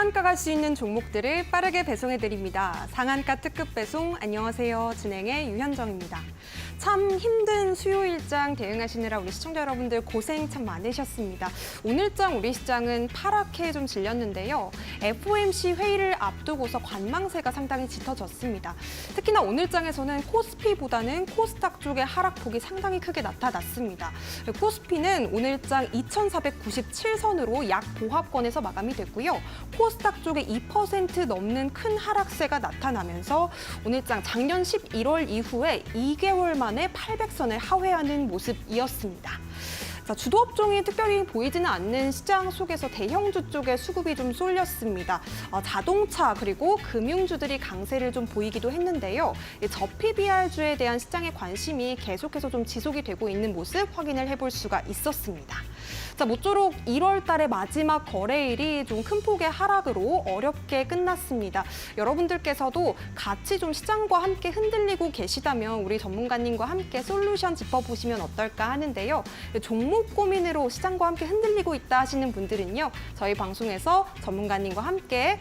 최저가갈 수 있는 종목들을 빠르게 배송해드립니다. 상한가 특급 배송, 안녕하세요. 진행의 유현정입니다. 참 힘든 수요일장 대응하시느라 우리 시청자 여러분들 고생 참 많으셨습니다. 오늘장 우리 시장은 파랗게 좀 질렸는데요. FOMC 회의를 앞두고서 관망세가 상당히 짙어졌습니다. 특히나 오늘장에서는 코스피보다는 코스닥 쪽의 하락폭이 상당히 크게 나타났습니다. 코스피는 오늘장 2,497선으로 약 보합권에서 마감이 됐고요. 코스닥 쪽에 2% 넘는 큰 하락세가 나타나면서 오늘장 작년 11월 이후에 2개월 만에 800선을 하회하는 모습이었습니다. 자, 주도 업종이 특별히 보이지는 않는 시장 속에서 대형주 쪽에 수급이 좀 쏠렸습니다. 자동차 그리고 금융주들이 강세를 좀 보이기도 했는데요. 저PBR주에 대한 시장의 관심이 계속해서 좀 지속이 되고 있는 모습 확인을 해볼 수가 있었습니다. 자, 모쪼록 1월 달의 마지막 거래일이 좀 큰 폭의 하락으로 어렵게 끝났습니다. 여러분들께서도 같이 좀 시장과 함께 흔들리고 계시다면 우리 전문가님과 함께 솔루션 짚어보시면 어떨까 하는데요. 종목 고민으로 시장과 함께 흔들리고 있다 하시는 분들은요. 저희 방송에서 전문가님과 함께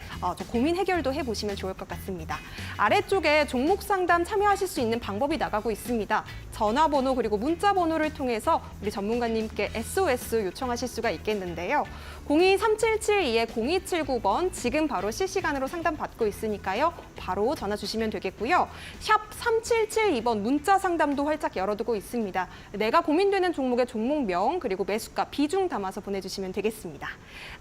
고민 해결도 해보시면 좋을 것 같습니다. 아래쪽에 종목 상담 참여하실 수 있는 방법이 나가고 있습니다. 전화번호 그리고 문자번호를 통해서 우리 전문가님께 SOS 요청하실 수가 있겠는데요. 02-3772-0279번 지금 바로 실시간으로 상담 받고 있으니까요. 바로 전화 주시면 되겠고요. 샵 3772번 문자 상담도 활짝 열어두고 있습니다. 내가 고민되는 종목의 종목명 그리고 매수가 비중 담아서 보내주시면 되겠습니다.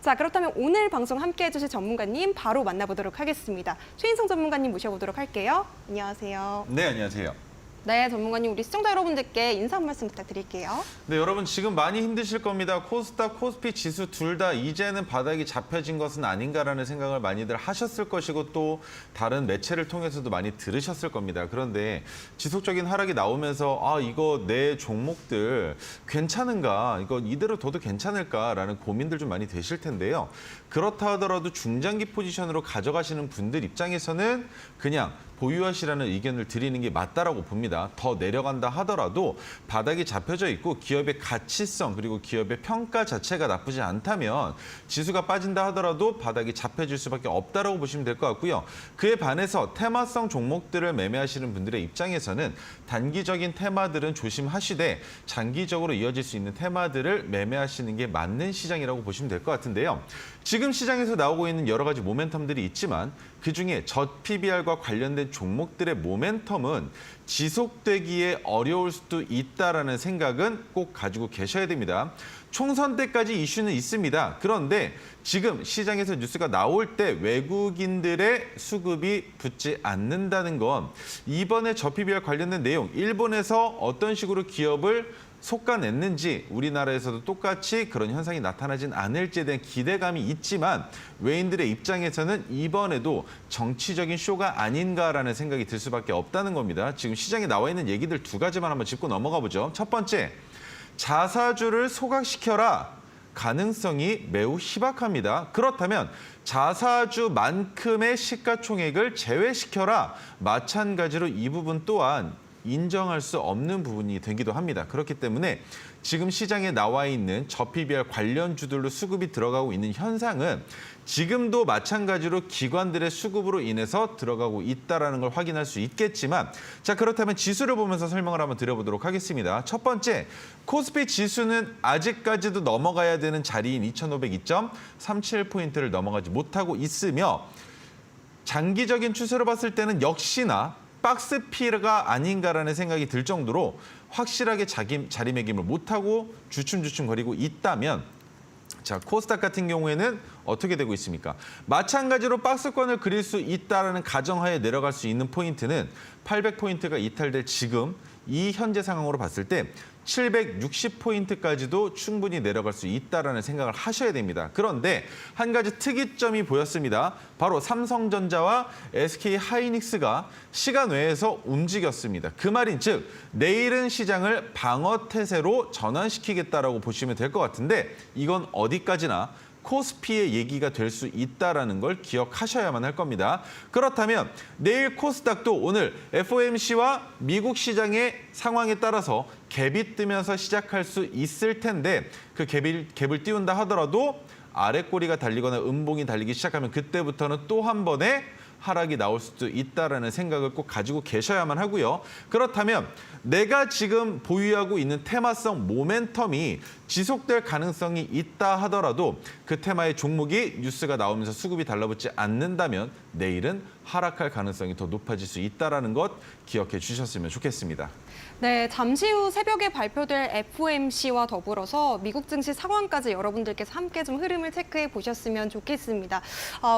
자, 그렇다면 오늘 방송 함께 해주실 전문가님 바로 만나보도록 하겠습니다. 최인성 전문가님 모셔보도록 할게요. 안녕하세요. 네, 안녕하세요. 네, 전문가님 우리 시청자 여러분들께 인사 한 말씀 부탁드릴게요. 네, 여러분 지금 많이 힘드실 겁니다. 코스닥, 코스피 지수 둘 다 이제는 바닥이 잡혀진 것은 아닌가라는 생각을 많이들 하셨을 것이고 또 다른 매체를 통해서도 많이 들으셨을 겁니다. 그런데 지속적인 하락이 나오면서 이거 내 종목들 괜찮은가? 이거 이대로 둬도 괜찮을까라는 고민들 좀 많이 되실 텐데요. 그렇다 하더라도 중장기 포지션으로 가져가시는 분들 입장에서는 그냥 보유하시라는 의견을 드리는 게 맞다라고 봅니다. 더 내려간다 하더라도 바닥이 잡혀져 있고 기업의 가치성 그리고 기업의 평가 자체가 나쁘지 않다면 지수가 빠진다 하더라도 바닥이 잡혀질 수밖에 없다라고 보시면 될 것 같고요. 그에 반해서 테마성 종목들을 매매하시는 분들의 입장에서는 단기적인 테마들은 조심하시되 장기적으로 이어질 수 있는 테마들을 매매하시는 게 맞는 시장이라고 보시면 될 것 같은데요. 지금 시장에서 나오고 있는 여러 가지 모멘텀들이 있지만 그중에 저PBR과 관련된 종목들의 모멘텀은 지속되기에 어려울 수도 있다라는 생각은 꼭 가지고 계셔야 됩니다. 총선 때까지 이슈는 있습니다. 그런데 지금 시장에서 뉴스가 나올 때 외국인들의 수급이 붙지 않는다는 건 이번에 저PBR 관련된 내용, 일본에서 어떤 식으로 기업을 솎아냈는지 우리나라에서도 똑같이 그런 현상이 나타나진 않을지에 대한 기대감이 있지만 외인들의 입장에서는 이번에도 정치적인 쇼가 아닌가라는 생각이 들 수밖에 없다는 겁니다. 지금 시장에 나와 있는 얘기들 두 가지만 한번 짚고 넘어가 보죠. 첫 번째, 자사주를 소각시켜라. 가능성이 매우 희박합니다. 그렇다면 자사주만큼의 시가총액을 제외시켜라. 마찬가지로 이 부분 또한 인정할 수 없는 부분이 되기도 합니다. 그렇기 때문에 지금 시장에 나와 있는 저PBR 관련주들로 수급이 들어가고 있는 현상은 지금도 마찬가지로 기관들의 수급으로 인해서 들어가고 있다는 걸 확인할 수 있겠지만 자, 그렇다면 지수를 보면서 설명을 한번 드려보도록 하겠습니다. 첫 번째, 코스피 지수는 아직까지도 넘어가야 되는 자리인 2502.37포인트를 넘어가지 못하고 있으며 장기적인 추세로 봤을 때는 역시나 박스피가 아닌가라는 생각이 들 정도로 확실하게 자리매김을 못하고 주춤주춤거리고 있다면 자, 코스닥 같은 경우에는 어떻게 되고 있습니까? 마찬가지로 박스권을 그릴 수 있다는 가정하에 내려갈 수 있는 포인트는 800포인트가 이탈될 지금 이 현재 상황으로 봤을 때 760포인트까지도 충분히 내려갈 수 있다는 생각을 하셔야 됩니다. 그런데 한 가지 특이점이 보였습니다. 바로 삼성전자와 SK하이닉스가 시간 외에서 움직였습니다. 그 말인즉 내일은 시장을 방어태세로 전환시키겠다라고 보시면 될 것 같은데 이건 어디까지나 코스피의 얘기가 될 수 있다는 걸 기억하셔야만 할 겁니다. 그렇다면 내일 코스닥도 오늘 FOMC와 미국 시장의 상황에 따라서 갭이 뜨면서 시작할 수 있을 텐데 그 갭을 띄운다 하더라도 아랫꼬리가 달리거나 음봉이 달리기 시작하면 그때부터는 또 한 번에 하락이 나올 수도 있다라는 생각을 꼭 가지고 계셔야만 하고요. 그렇다면 내가 지금 보유하고 있는 테마성 모멘텀이 지속될 가능성이 있다 하더라도 그 테마의 종목이 뉴스가 나오면서 수급이 달라붙지 않는다면 내일은 하락할 가능성이 더 높아질 수 있다는 것 기억해 주셨으면 좋겠습니다. 네, 잠시 후 새벽에 발표될 FOMC와 더불어서 미국 증시 상황까지 여러분들께서 함께 좀 흐름을 체크해 보셨으면 좋겠습니다.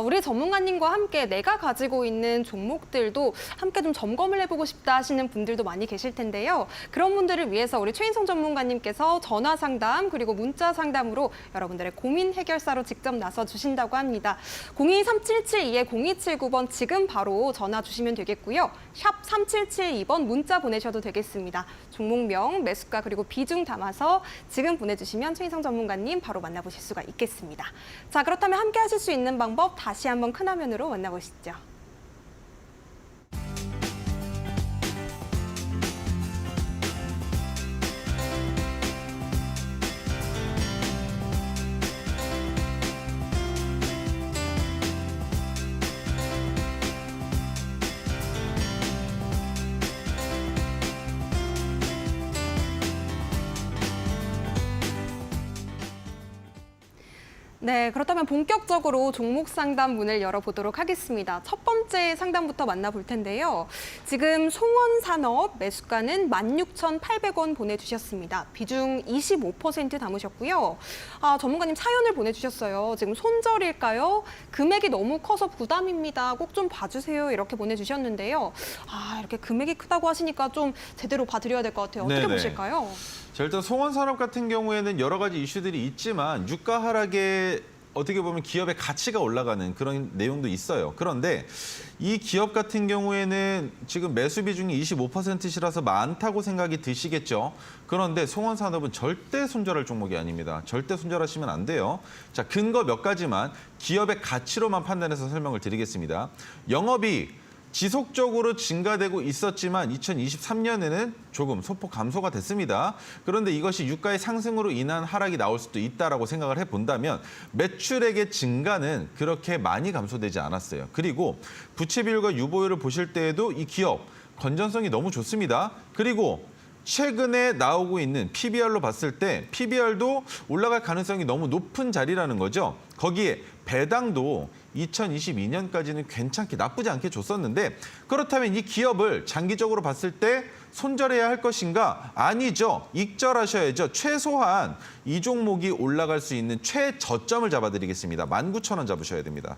우리 전문가님과 함께 내가 가지고 있는 종목들도 함께 좀 점검을 해보고 싶다 하시는 분들도 많이 계실 텐데요. 그런 분들을 위해서 우리 최인성 전문가님께서 전화 상담 그리고 문자 상담으로 여러분들의 고민 해결사로 직접 나서 주신다고 합니다. 023772-0279번 지금 바로 전화 주시면 되겠고요. 샵 3772번 문자 보내셔도 되겠습니다. 종목명, 매수가 그리고 비중 담아서 지금 보내주시면 최인성 전문가님 바로 만나보실 수가 있겠습니다. 자, 그렇다면 함께 하실 수 있는 방법 다시 한번 큰 화면으로 만나보시죠. 네, 그렇다면 본격적으로 종목 상담 문을 열어보도록 하겠습니다. 첫 번째 상담부터 만나볼 텐데요. 지금 송원산업 매수가는 16,800원 보내주셨습니다. 비중 25% 담으셨고요. 전문가님 사연을 보내주셨어요. 지금 손절일까요? 금액이 너무 커서 부담입니다. 꼭 좀 봐주세요. 이렇게 보내주셨는데요. 이렇게 금액이 크다고 하시니까 좀 제대로 봐드려야 될 것 같아요. 어떻게 네네. 보실까요? 자, 일단 송원산업 같은 경우에는 여러 가지 이슈들이 있지만 유가 하락에 어떻게 보면 기업의 가치가 올라가는 그런 내용도 있어요. 그런데 이 기업 같은 경우에는 지금 매수 비중이 25%시라서 많다고 생각이 드시겠죠. 그런데 송원산업은 절대 손절할 종목이 아닙니다. 절대 손절하시면 안 돼요. 자, 근거 몇 가지만 기업의 가치로만 판단해서 설명을 드리겠습니다. 영업이익 지속적으로 증가되고 있었지만 2023년에는 조금 소폭 감소가 됐습니다. 그런데 이것이 유가의 상승으로 인한 하락이 나올 수도 있다라고 생각을 해본다면 매출액의 증가는 그렇게 많이 감소되지 않았어요. 그리고 부채 비율과 유보율을 보실 때에도 이 기업 건전성이 너무 좋습니다. 그리고 최근에 나오고 있는 PBR로 봤을 때 PBR도 올라갈 가능성이 너무 높은 자리라는 거죠. 거기에 배당도 2022년까지는 괜찮게 나쁘지 않게 줬었는데 그렇다면 이 기업을 장기적으로 봤을 때 손절해야 할 것인가? 아니죠. 익절하셔야죠. 최소한 이 종목이 올라갈 수 있는 최저점을 잡아드리겠습니다. 19,000원 잡으셔야 됩니다.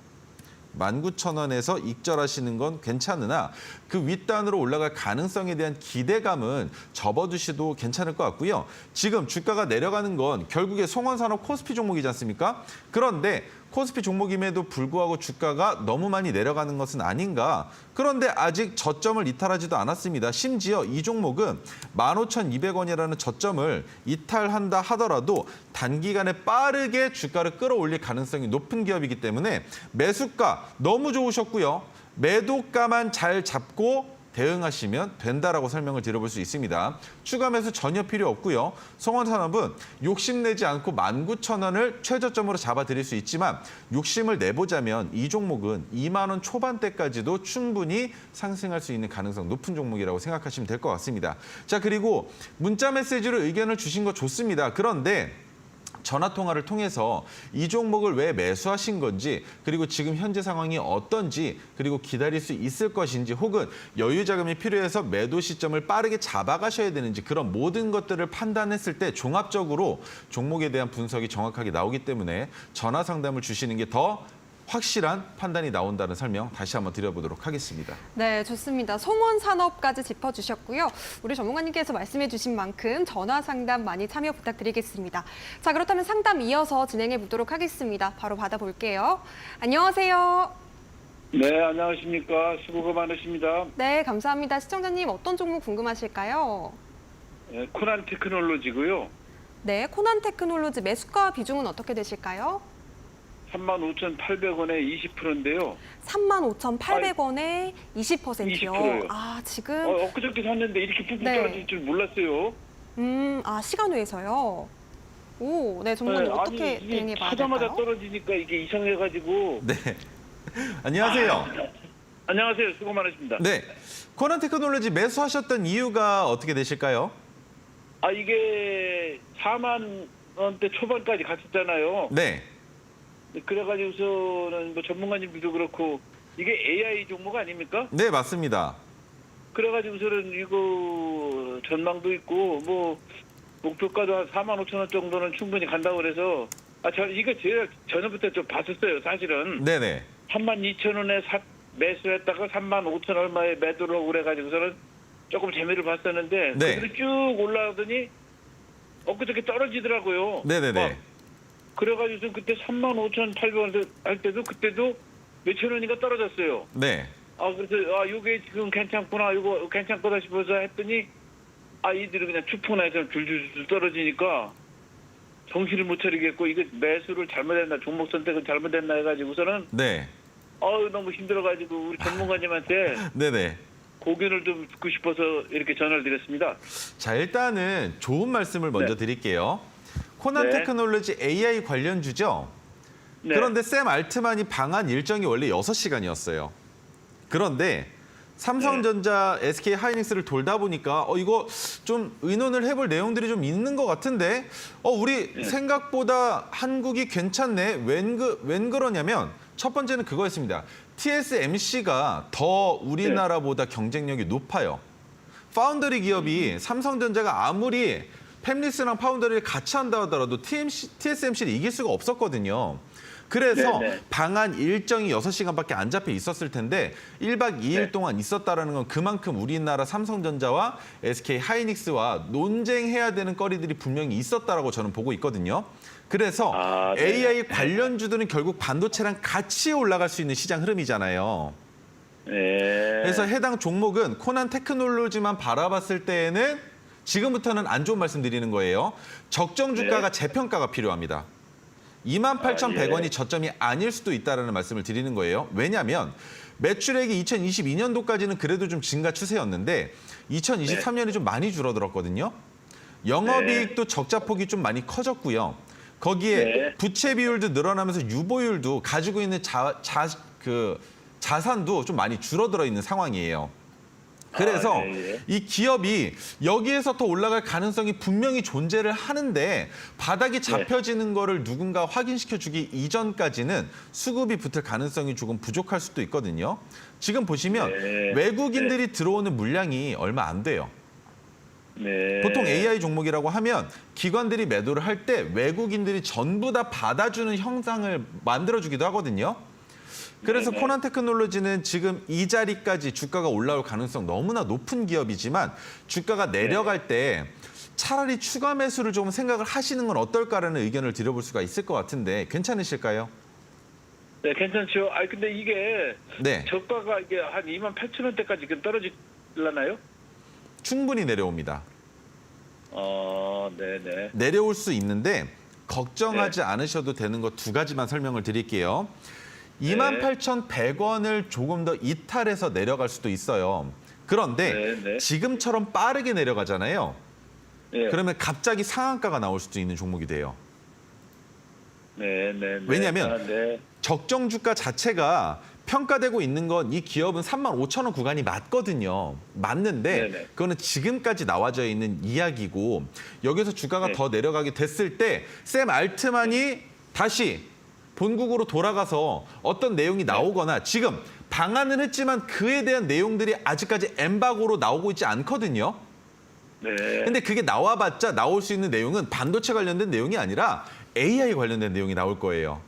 19,000원에서 익절하시는 건 괜찮으나 그 윗단으로 올라갈 가능성에 대한 기대감은 접어두셔도 괜찮을 것 같고요. 지금 주가가 내려가는 건 결국에 송원산업 코스피 종목이지 않습니까? 그런데 코스피 종목임에도 불구하고 주가가 너무 많이 내려가는 것은 아닌가. 그런데 아직 저점을 이탈하지도 않았습니다. 심지어 이 종목은 15,200원이라는 저점을 이탈한다 하더라도 단기간에 빠르게 주가를 끌어올릴 가능성이 높은 기업이기 때문에 매수가 너무 좋으셨고요. 매도가만 잘 잡고 대응하시면 된다라고 설명을 드려볼 수 있습니다. 추가 매수 전혀 필요 없고요. 송원산업은 욕심내지 않고 19,000원을 최저점으로 잡아드릴 수 있지만 욕심을 내보자면 이 종목은 2만 원 초반대까지도 충분히 상승할 수 있는 가능성 높은 종목이라고 생각하시면 될 것 같습니다. 자, 그리고 문자 메시지로 의견을 주신 거 좋습니다. 그런데 전화 통화를 통해서 이 종목을 왜 매수하신 건지 그리고 지금 현재 상황이 어떤지 그리고 기다릴 수 있을 것인지 혹은 여유 자금이 필요해서 매도 시점을 빠르게 잡아가셔야 되는지 그런 모든 것들을 판단했을 때 종합적으로 종목에 대한 분석이 정확하게 나오기 때문에 전화 상담을 주시는 게 더 확실한 판단이 나온다는 설명 다시 한번 드려보도록 하겠습니다. 네, 좋습니다. 송원산업까지 짚어주셨고요. 우리 전문가님께서 말씀해 주신 만큼 전화 상담 많이 참여 부탁드리겠습니다. 자, 그렇다면 상담 이어서 진행해 보도록 하겠습니다. 바로 받아볼게요. 안녕하세요. 네, 안녕하십니까. 수고가 많으십니다. 네, 감사합니다. 시청자님 어떤 종목 궁금하실까요? 네, 코난 테크놀로지고요. 네, 코난 테크놀로지 매수가 비중은 어떻게 되실까요? 35,800원에 20%인데요. 35,800원에 20%요. 20%요. 지금 엊그저께 샀는데 이렇게 푹푹 네. 떨어질 줄 몰랐어요. 시간 외에서요. 오, 네, 전문가님 네, 어떻게 아니, 이게 대응해 봐야 하자마자 될까요? 떨어지니까 이게 이상해가지고. 네. 안녕하세요. 안녕하세요. 수고 많으십니다. 네. 코난 테크놀로지 매수하셨던 이유가 어떻게 되실까요? 이게 4만 원대 초반까지 갔었잖아요. 네. 그래가지고서는 뭐 전문가님들도 그렇고 이게 AI 종목 아닙니까? 네, 맞습니다. 그래가지고서는 이거 전망도 있고 뭐 목표가도 한 4만 5천 원 정도는 충분히 간다고 그래서 이거 제가 전에부터 좀 봤었어요. 사실은 네네. 3만 2천 원에 매수했다가 3만 5천 얼마에 매도를 하고 그래가지고서는 조금 재미를 봤었는데 네. 그대로 쭉 올라가더니 엊그저께 떨어지더라고요. 네네네. 막 그래가지고 그때 3만 5천 800원 할 때도 그때도 몇천 원인가 떨어졌어요. 네. 그래서 이게 지금 괜찮구나, 이거 괜찮구나 싶어서 했더니 이들이 그냥 추풍나서 줄줄줄 떨어지니까 정신을 못 차리겠고 이게 매수를 잘못했나, 종목 선택을 잘못했나 해가지고서는 네. 너무 힘들어가지고 우리 전문가님한테 네네. 고견을 좀 듣고 싶어서 이렇게 전화를 드렸습니다. 자, 일단은 좋은 말씀을 먼저 네. 드릴게요. 코난 네. 테크놀로지 AI 관련주죠? 네. 그런데 샘 알트만이 방한 일정이 원래 6시간이었어요. 그런데 삼성전자, SK 하이닉스를 돌다 보니까 이거 좀 의논을 해볼 내용들이 좀 있는 것 같은데 우리 네. 생각보다 한국이 괜찮네. 웬 그러냐면 첫 번째는 그거였습니다. TSMC가 더 우리나라보다 경쟁력이 높아요. 파운더리 기업이 삼성전자가 아무리 팹리스랑 파운더리를 같이 한다 하더라도 TSMC를 이길 수가 없었거든요. 그래서 네네. 방한 일정이 6시간밖에 안 잡혀 있었을 텐데 1박 2일 네. 동안 있었다라는 건 그만큼 우리나라 삼성전자와 SK 하이닉스와 논쟁해야 되는 거리들이 분명히 있었다라고 저는 보고 있거든요. 그래서 네. AI 관련주들은 결국 반도체랑 같이 올라갈 수 있는 시장 흐름이잖아요. 네. 그래서 해당 종목은 코난 테크놀로지만 바라봤을 때에는 지금부터는 안 좋은 말씀 드리는 거예요. 적정 주가가 네. 재평가가 필요합니다. 28,100원이 예. 저점이 아닐 수도 있다는 말씀을 드리는 거예요. 왜냐하면 매출액이 2022년도까지는 그래도 좀 증가 추세였는데 2023년에 좀 많이 줄어들었거든요. 영업이익도 적자폭이 좀 많이 커졌고요. 거기에 네. 부채 비율도 늘어나면서 유보율도 가지고 있는 자산도 좀 많이 줄어들어 있는 상황이에요. 그래서 예. 이 기업이 여기에서 더 올라갈 가능성이 분명히 존재를 하는데 바닥이 잡혀지는 거를 누군가 확인시켜주기 이전까지는 수급이 붙을 가능성이 조금 부족할 수도 있거든요. 지금 보시면 네. 외국인들이 들어오는 물량이 얼마 안 돼요. 네. 보통 AI 종목이라고 하면 기관들이 매도를 할 때 외국인들이 전부 다 받아주는 형상을 만들어주기도 하거든요. 그래서 네네. 코난 테크놀로지는 지금 이 자리까지 주가가 올라올 가능성 너무나 높은 기업이지만 주가가 내려갈 때 차라리 추가 매수를 좀 생각을 하시는 건 어떨까라는 의견을 드려볼 수가 있을 것 같은데 괜찮으실까요? 네, 괜찮죠. 근데 이게 네, 저가가 이게 한 2만 8천 원대까지 떨어질라나요? 충분히 내려옵니다. 네네. 내려올 수 있는데 걱정하지 않으셔도 되는 거 두 가지만 설명을 드릴게요. 28,100원을 조금 더 이탈해서 내려갈 수도 있어요. 그런데 네. 지금처럼 빠르게 내려가잖아요. 네. 그러면 갑자기 상한가가 나올 수도 있는 종목이 돼요. 네. 왜냐하면 네. 적정 주가 자체가 평가되고 있는 건 이 기업은 35,000원 구간이 맞거든요. 맞는데 네네. 그거는 지금까지 나와져 있는 이야기고 여기서 주가가 네. 더 내려가게 됐을 때 샘 알트만이 다시 본국으로 돌아가서 어떤 내용이 나오거나 지금 방한은 했지만 그에 대한 내용들이 아직까지 엠바고로 나오고 있지 않거든요. 네. 근데 그게 나와봤자 나올 수 있는 내용은 반도체 관련된 내용이 아니라 AI 관련된 내용이 나올 거예요.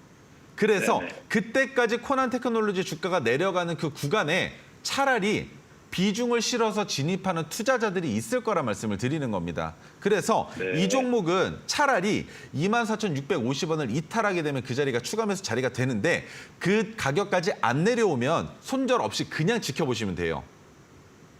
그래서 네네. 그때까지 코난 테크놀로지 주가가 내려가는 그 구간에 차라리 비중을 실어서 진입하는 투자자들이 있을 거란 말씀을 드리는 겁니다. 그래서 네. 이 종목은 차라리 24,650원을 이탈하게 되면 그 자리가 추가 매수 자리가 되는데 그 가격까지 안 내려오면 손절 없이 그냥 지켜보시면 돼요.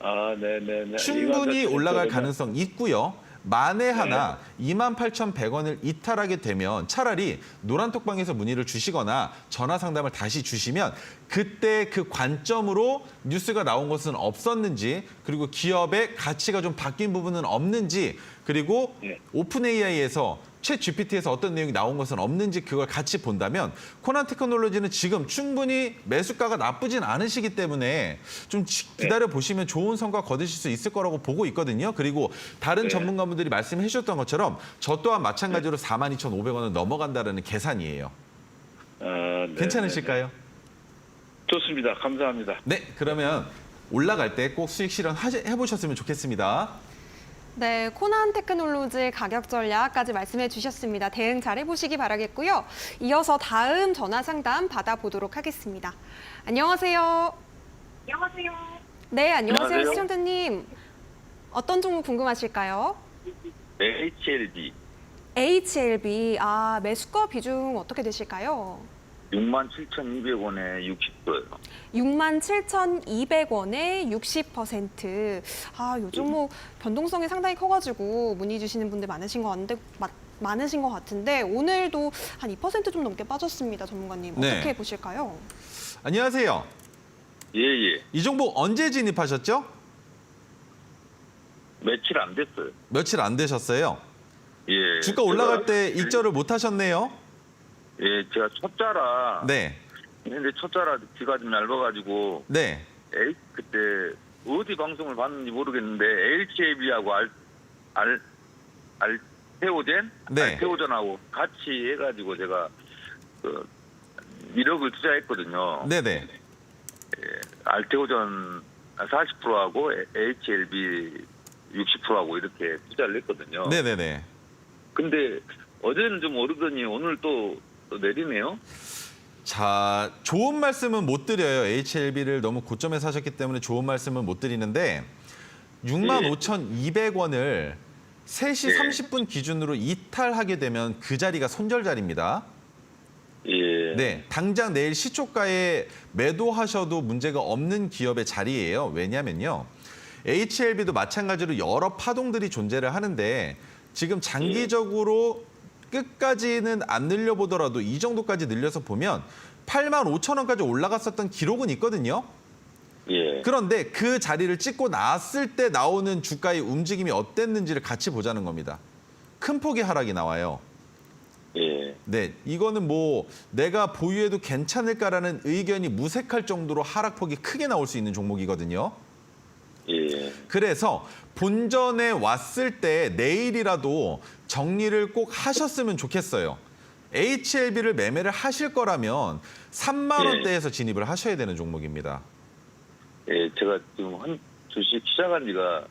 네네. 충분히 올라갈 가능성 있고요. 만에 하나 28,100원을 이탈하게 되면 차라리 노란톡방에서 문의를 주시거나 전화 상담을 다시 주시면 그때 그 관점으로 뉴스가 나온 것은 없었는지 그리고 기업의 가치가 좀 바뀐 부분은 없는지 그리고 네. 오픈 AI에서 챗 GPT에서 어떤 내용이 나온 것은 없는지 그걸 같이 본다면 코난 테크놀로지는 지금 충분히 매수가가 나쁘진 않으시기 때문에 좀 기다려 보시면 좋은 성과 거두실 수 있을 거라고 보고 있거든요. 그리고 다른 네. 전문가분들이 말씀해 주셨던 것처럼 저 또한 마찬가지로 42,500원을 넘어간다는 계산이에요. 네, 괜찮으실까요? 좋습니다. 감사합니다. 네, 그러면 올라갈 때 꼭 수익 실현 해보셨으면 좋겠습니다. 네, 코난 테크놀로지 가격 전략까지 말씀해 주셨습니다. 대응 잘 해보시기 바라겠고요. 이어서 다음 전화 상담 받아보도록 하겠습니다. 안녕하세요. 안녕하세요. 네, 안녕하세요. 안녕하세요. 시청자님. 어떤 종목 궁금하실까요? HLB HLB, 매수가 비중 어떻게 되실까요? 67,200원에 60%요. 67,200원에 60%. 요 종목 변동성이 상당히 커가지고 문의 주시는 분들 많으신 것 같은데 오늘도 한 2% 좀 넘게 빠졌습니다, 전문가님. 네. 어떻게 보실까요? 안녕하세요. 예. 이 종목 언제 진입하셨죠? 며칠 안 됐어요. 며칠 안 되셨어요. 예. 주가 올라갈 때 입절을 못 하셨네요. 예, 제가 첫자라. 네. 근데 첫자라 귀가 좀 얇아가지고 네. 그때 어디 방송을 봤는지 모르겠는데 HLB하고 알테오젠? 네. 알테오전하고 같이 해가지고 제가 1억을 투자했거든요. 네네. 알테오전 40%하고 HLB 60%하고 이렇게 투자를 했거든요. 네네네. 근데 어제는 좀 오르더니 오늘 또 내리네요. 자, 좋은 말씀은 못 드려요. HLB를 너무 고점에 사셨기 때문에 좋은 말씀은 못 드리는데 65,200원을 3시 네. 30분 기준으로 이탈하게 되면 그 자리가 손절 자리입니다. 예. 네, 당장 내일 시초가에 매도하셔도 문제가 없는 기업의 자리예요. 왜냐면요. HLB도 마찬가지로 여러 파동들이 존재를 하는데 지금 장기적으로 끝까지는 안 늘려보더라도 이 정도까지 늘려서 보면 85,000원까지 올라갔었던 기록은 있거든요. 예. 그런데 그 자리를 찍고 나왔을 때 나오는 주가의 움직임이 어땠는지를 같이 보자는 겁니다. 큰 폭의 하락이 나와요. 예. 네, 이거는 뭐 내가 보유해도 괜찮을까라는 의견이 무색할 정도로 하락폭이 크게 나올 수 있는 종목이거든요. 예. 그래서 본전에 왔을 때 내일이라도 정리를 꼭 하셨으면 좋겠어요. HLB를 매매를 하실 거라면 3만 원대에서 진입을 하셔야 되는 종목입니다. 예. 제가 지금 주식 시작한 지가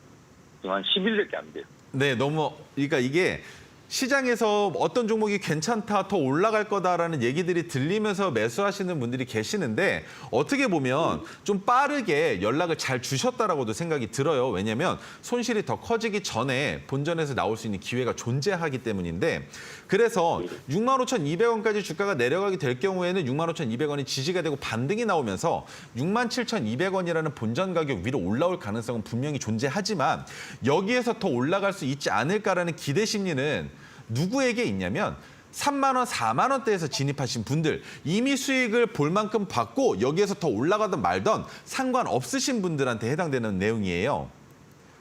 지금 한 10일밖에 안 돼요. 네, 그러니까 이게 시장에서 어떤 종목이 괜찮다, 더 올라갈 거다라는 얘기들이 들리면서 매수하시는 분들이 계시는데 어떻게 보면 좀 빠르게 연락을 잘 주셨다라고도 생각이 들어요. 왜냐하면 손실이 더 커지기 전에 본전에서 나올 수 있는 기회가 존재하기 때문인데 그래서 65,200원까지 주가가 내려가게 될 경우에는 65,200원이 지지가 되고 반등이 나오면서 67,200원이라는 본전 가격 위로 올라올 가능성은 분명히 존재하지만 여기에서 더 올라갈 수 있지 않을까라는 기대 심리는 누구에게 있냐면 3만 원, 4만 원대에서 진입하신 분들 이미 수익을 볼 만큼 받고 여기에서 더 올라가든 말든 상관없으신 분들한테 해당되는 내용이에요.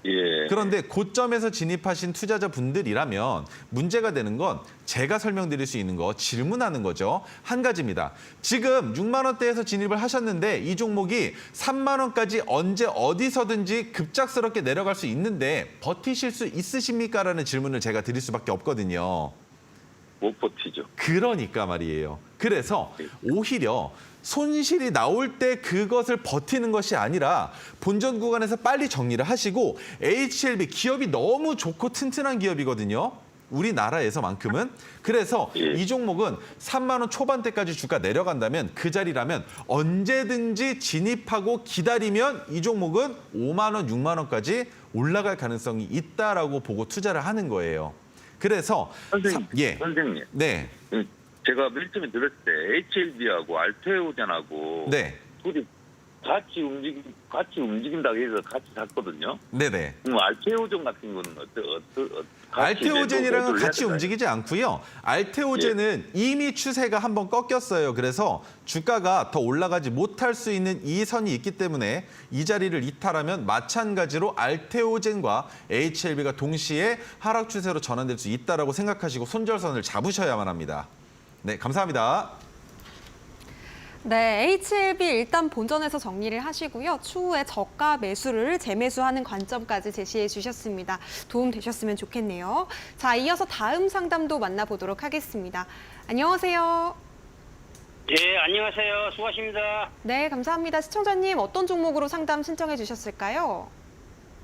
예. 그런데 고점에서 진입하신 투자자분들이라면 문제가 되는 건 제가 설명드릴 수 있는 거 질문하는 거죠. 한 가지입니다. 지금 6만 원대에서 진입을 하셨는데 이 종목이 3만 원까지 언제 어디서든지 급작스럽게 내려갈 수 있는데 버티실 수 있으십니까? 라는 질문을 제가 드릴 수밖에 없거든요. 못 버티죠. 그러니까 말이에요. 그래서 오히려 손실이 나올 때 그것을 버티는 것이 아니라 본전 구간에서 빨리 정리를 하시고 HLB 기업이 너무 좋고 튼튼한 기업이거든요. 우리나라에서만큼은. 그래서 이 종목은 3만 원 초반대까지 주가 내려간다면 그 자리라면 언제든지 진입하고 기다리면 이 종목은 5만 원, 6만 원까지 올라갈 가능성이 있다라고 보고 투자를 하는 거예요. 그래서 선생님. 네. 제가 맨 처음에 들었을 때 HLB하고 알테오젠하고 네. 둘이 같이 움직인다고 해서 같이 샀거든요. 네네. 그럼 알테오젠 같은 거는 알테오젠이랑은 같이 움직이지 않고요. 알테오젠은 이미 추세가 한번 꺾였어요. 그래서 주가가 더 올라가지 못할 수 있는 이 선이 있기 때문에 이 자리를 이탈하면 마찬가지로 알테오젠과 HLB가 동시에 하락 추세로 전환될 수 있다라고 생각하시고 손절선을 잡으셔야만 합니다. 네, 감사합니다. 네, HLB 일단 본전에서 정리를 하시고요. 추후에 저가 매수를 재매수하는 관점까지 제시해 주셨습니다. 도움 되셨으면 좋겠네요. 자, 이어서 다음 상담도 만나보도록 하겠습니다. 안녕하세요. 예, 안녕하세요. 수고하십니다. 네, 감사합니다. 시청자님 어떤 종목으로 상담 신청해 주셨을까요?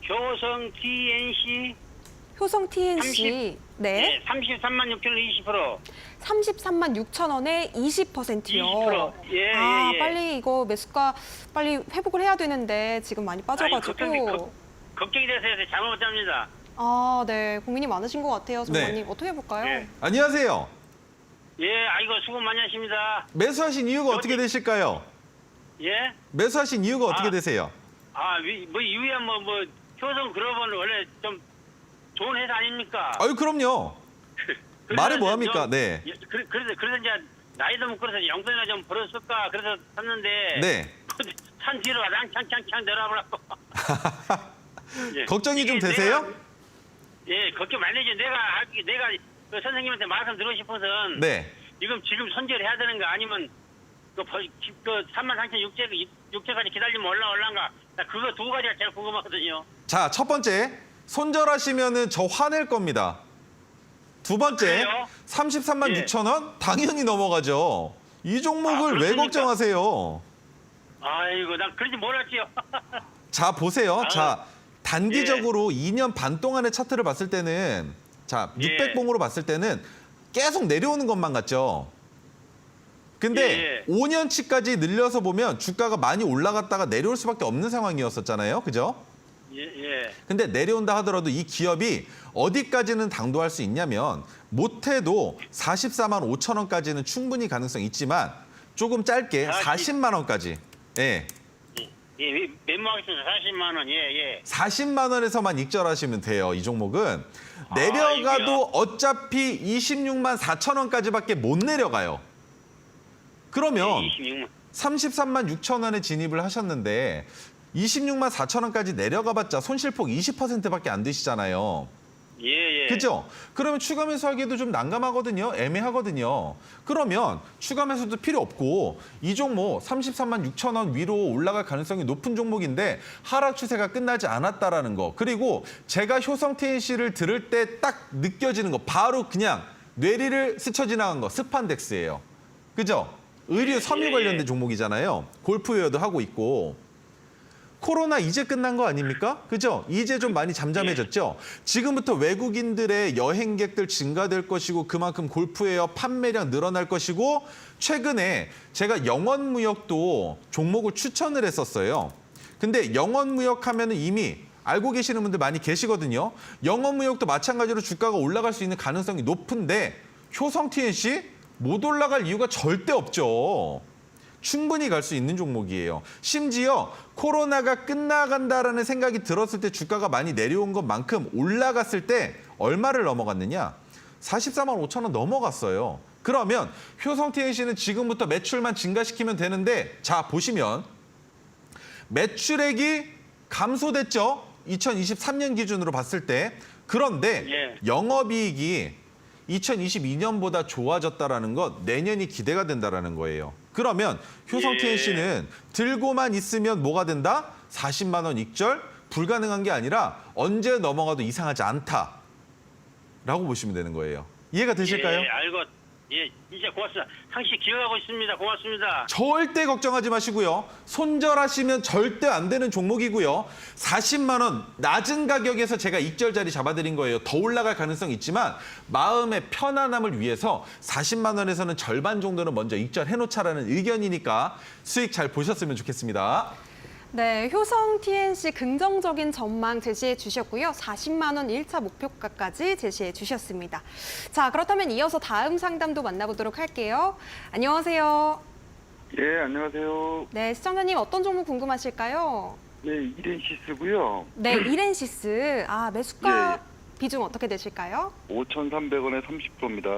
효성 TNC 효성 TNC. 네. 예, 33만 6천 20%. 33만 6천 원에 20%요. 20%. 예, 아, 예, 예. 빨리 이거 매수가 빨리 회복을 해야 되는데 지금 많이 빠져가지고. 걱정이 돼서 잠을 못 잡니다. 아, 네. 고민이 많으신 것 같아요, 정관님. 네. 어떻게 해볼까요? 예. 안녕하세요. 예, 아이고 수고 많이 하십니다. 매수하신 이유가 어떻게 되실까요? 예? 매수하신 이유가 어떻게 되세요? 아, 뭐 이후에 뭐 효성 글로벌은 원래 좀 좋은 회사 아닙니까? 아유, 그럼요. 그래서 말해 뭐 합니까? 좀- 네. 예, 그래서 이제 나이도 먹고 그래서 용돈이나 좀 벌었을까 그래서 샀는데 네. 산 뒤로 랑창창창 내려버렸고. 예. 걱정이 좀 이게 되세요? 예, 걱정 많이 되죠. 내가 그 선생님한테 말씀 드리고 싶어서는 네. 지금 손절해야 되는 거 아니면 그 33,600까지 기다리면 올라간가? 나 그거 두 가지가 제일 궁금하거든요. 자, 첫 번째. 손절하시면은 저 화낼 겁니다. 두 번째. 그래요? 33만 예. 6천 원? 당연히 넘어가죠. 이 종목을 왜 그렇습니까? 걱정하세요? 아이고, 난 그러지 몰랐지요. 자, 보세요. 아, 자, 단기적으로 2년 반 동안의 차트를 봤을 때는 자, 예. 600봉으로 봤을 때는 계속 내려오는 것만 같죠. 근데 예. 5년치까지 늘려서 보면 주가가 많이 올라갔다가 내려올 수밖에 없는 상황이었었잖아요. 그죠? 예. 근데 내려온다 하더라도 이 기업이 어디까지는 당도할 수 있냐면 못해도 44만 5천 원까지는 충분히 가능성이 있지만 조금 짧게 40만 원까지. 예. 예, 메모하겠습니다. 40만 원. 예. 40만 원에서만 익절하시면 돼요. 이 종목은. 내려가도 이거요? 어차피 26만 4천 원까지밖에 못 내려가요. 그러면 26만. 33만 6천 원에 진입을 하셨는데 26만 4천 원까지 내려가봤자 손실폭 20%밖에 안 되시잖아요. 예. 그죠? 그러면 추가 매수하기도 좀 난감하거든요. 애매하거든요. 그러면 추가 매수도 필요 없고 이 종목 33만 6천 원 위로 올라갈 가능성이 높은 종목인데 하락 추세가 끝나지 않았다라는 거. 그리고 제가 효성 TNC를 들을 때 딱 느껴지는 거 바로 그냥 뇌리를 스쳐 지나간 거 스판덱스예요. 그죠? 의류 섬유 관련된 종목이잖아요. 골프웨어도 하고 있고. 코로나 이제 끝난 거 아닙니까? 그죠? 이제 좀 많이 잠잠해졌죠? 지금부터 외국인들의 여행객들 증가될 것이고 그만큼 골프웨어 판매량 늘어날 것이고 최근에 제가 영원무역도 종목을 추천을 했었어요. 근데 영원무역 하면은 이미 알고 계시는 분들 많이 계시거든요. 영원무역도 마찬가지로 주가가 올라갈 수 있는 가능성이 높은데 효성 TNC 못 올라갈 이유가 절대 없죠. 충분히 갈 수 있는 종목이에요. 심지어 코로나가 끝나간다라는 생각이 들었을 때 주가가 많이 내려온 것만큼 올라갔을 때 얼마를 넘어갔느냐? 44만 5천 원 넘어갔어요. 그러면 효성 TNC는 지금부터 매출만 증가시키면 되는데 자 보시면 매출액이 감소됐죠? 2023년 기준으로 봤을 때. 그런데 예. 영업이익이 2022년보다 좋아졌다라는 것 내년이 기대가 된다라는 거예요. 그러면 효성 예. TNC는 들고만 있으면 뭐가 된다? 40만 원 익절 불가능한 게 아니라 언제 넘어가도 이상하지 않다라고 보시면 되는 거예요. 이해가 되실까요? 예, 알고. 예, 진짜 고맙습니다. 항시 기억하고 있습니다. 고맙습니다. 절대 걱정하지 마시고요. 손절하시면 절대 안 되는 종목이고요. 40만 원 낮은 가격에서 제가 익절 자리 잡아드린 거예요. 더 올라갈 가능성이 있지만 마음의 편안함을 위해서 40만 원에서는 절반 정도는 먼저 익절해놓자라는 의견이니까 수익 잘 보셨으면 좋겠습니다. 네, 효성 TNC 긍정적인 전망 제시해 주셨고요. 40만 원 1차 목표가까지 제시해 주셨습니다. 자, 그렇다면 이어서 다음 상담도 만나보도록 할게요. 안녕하세요. 예, 안녕하세요. 네, 시청자님 어떤 종목 궁금하실까요? 네, 이렌시스고요. 네, 이렌시스. 아, 매수가 비중 어떻게 되실까요? 5,300원에 30%입니다.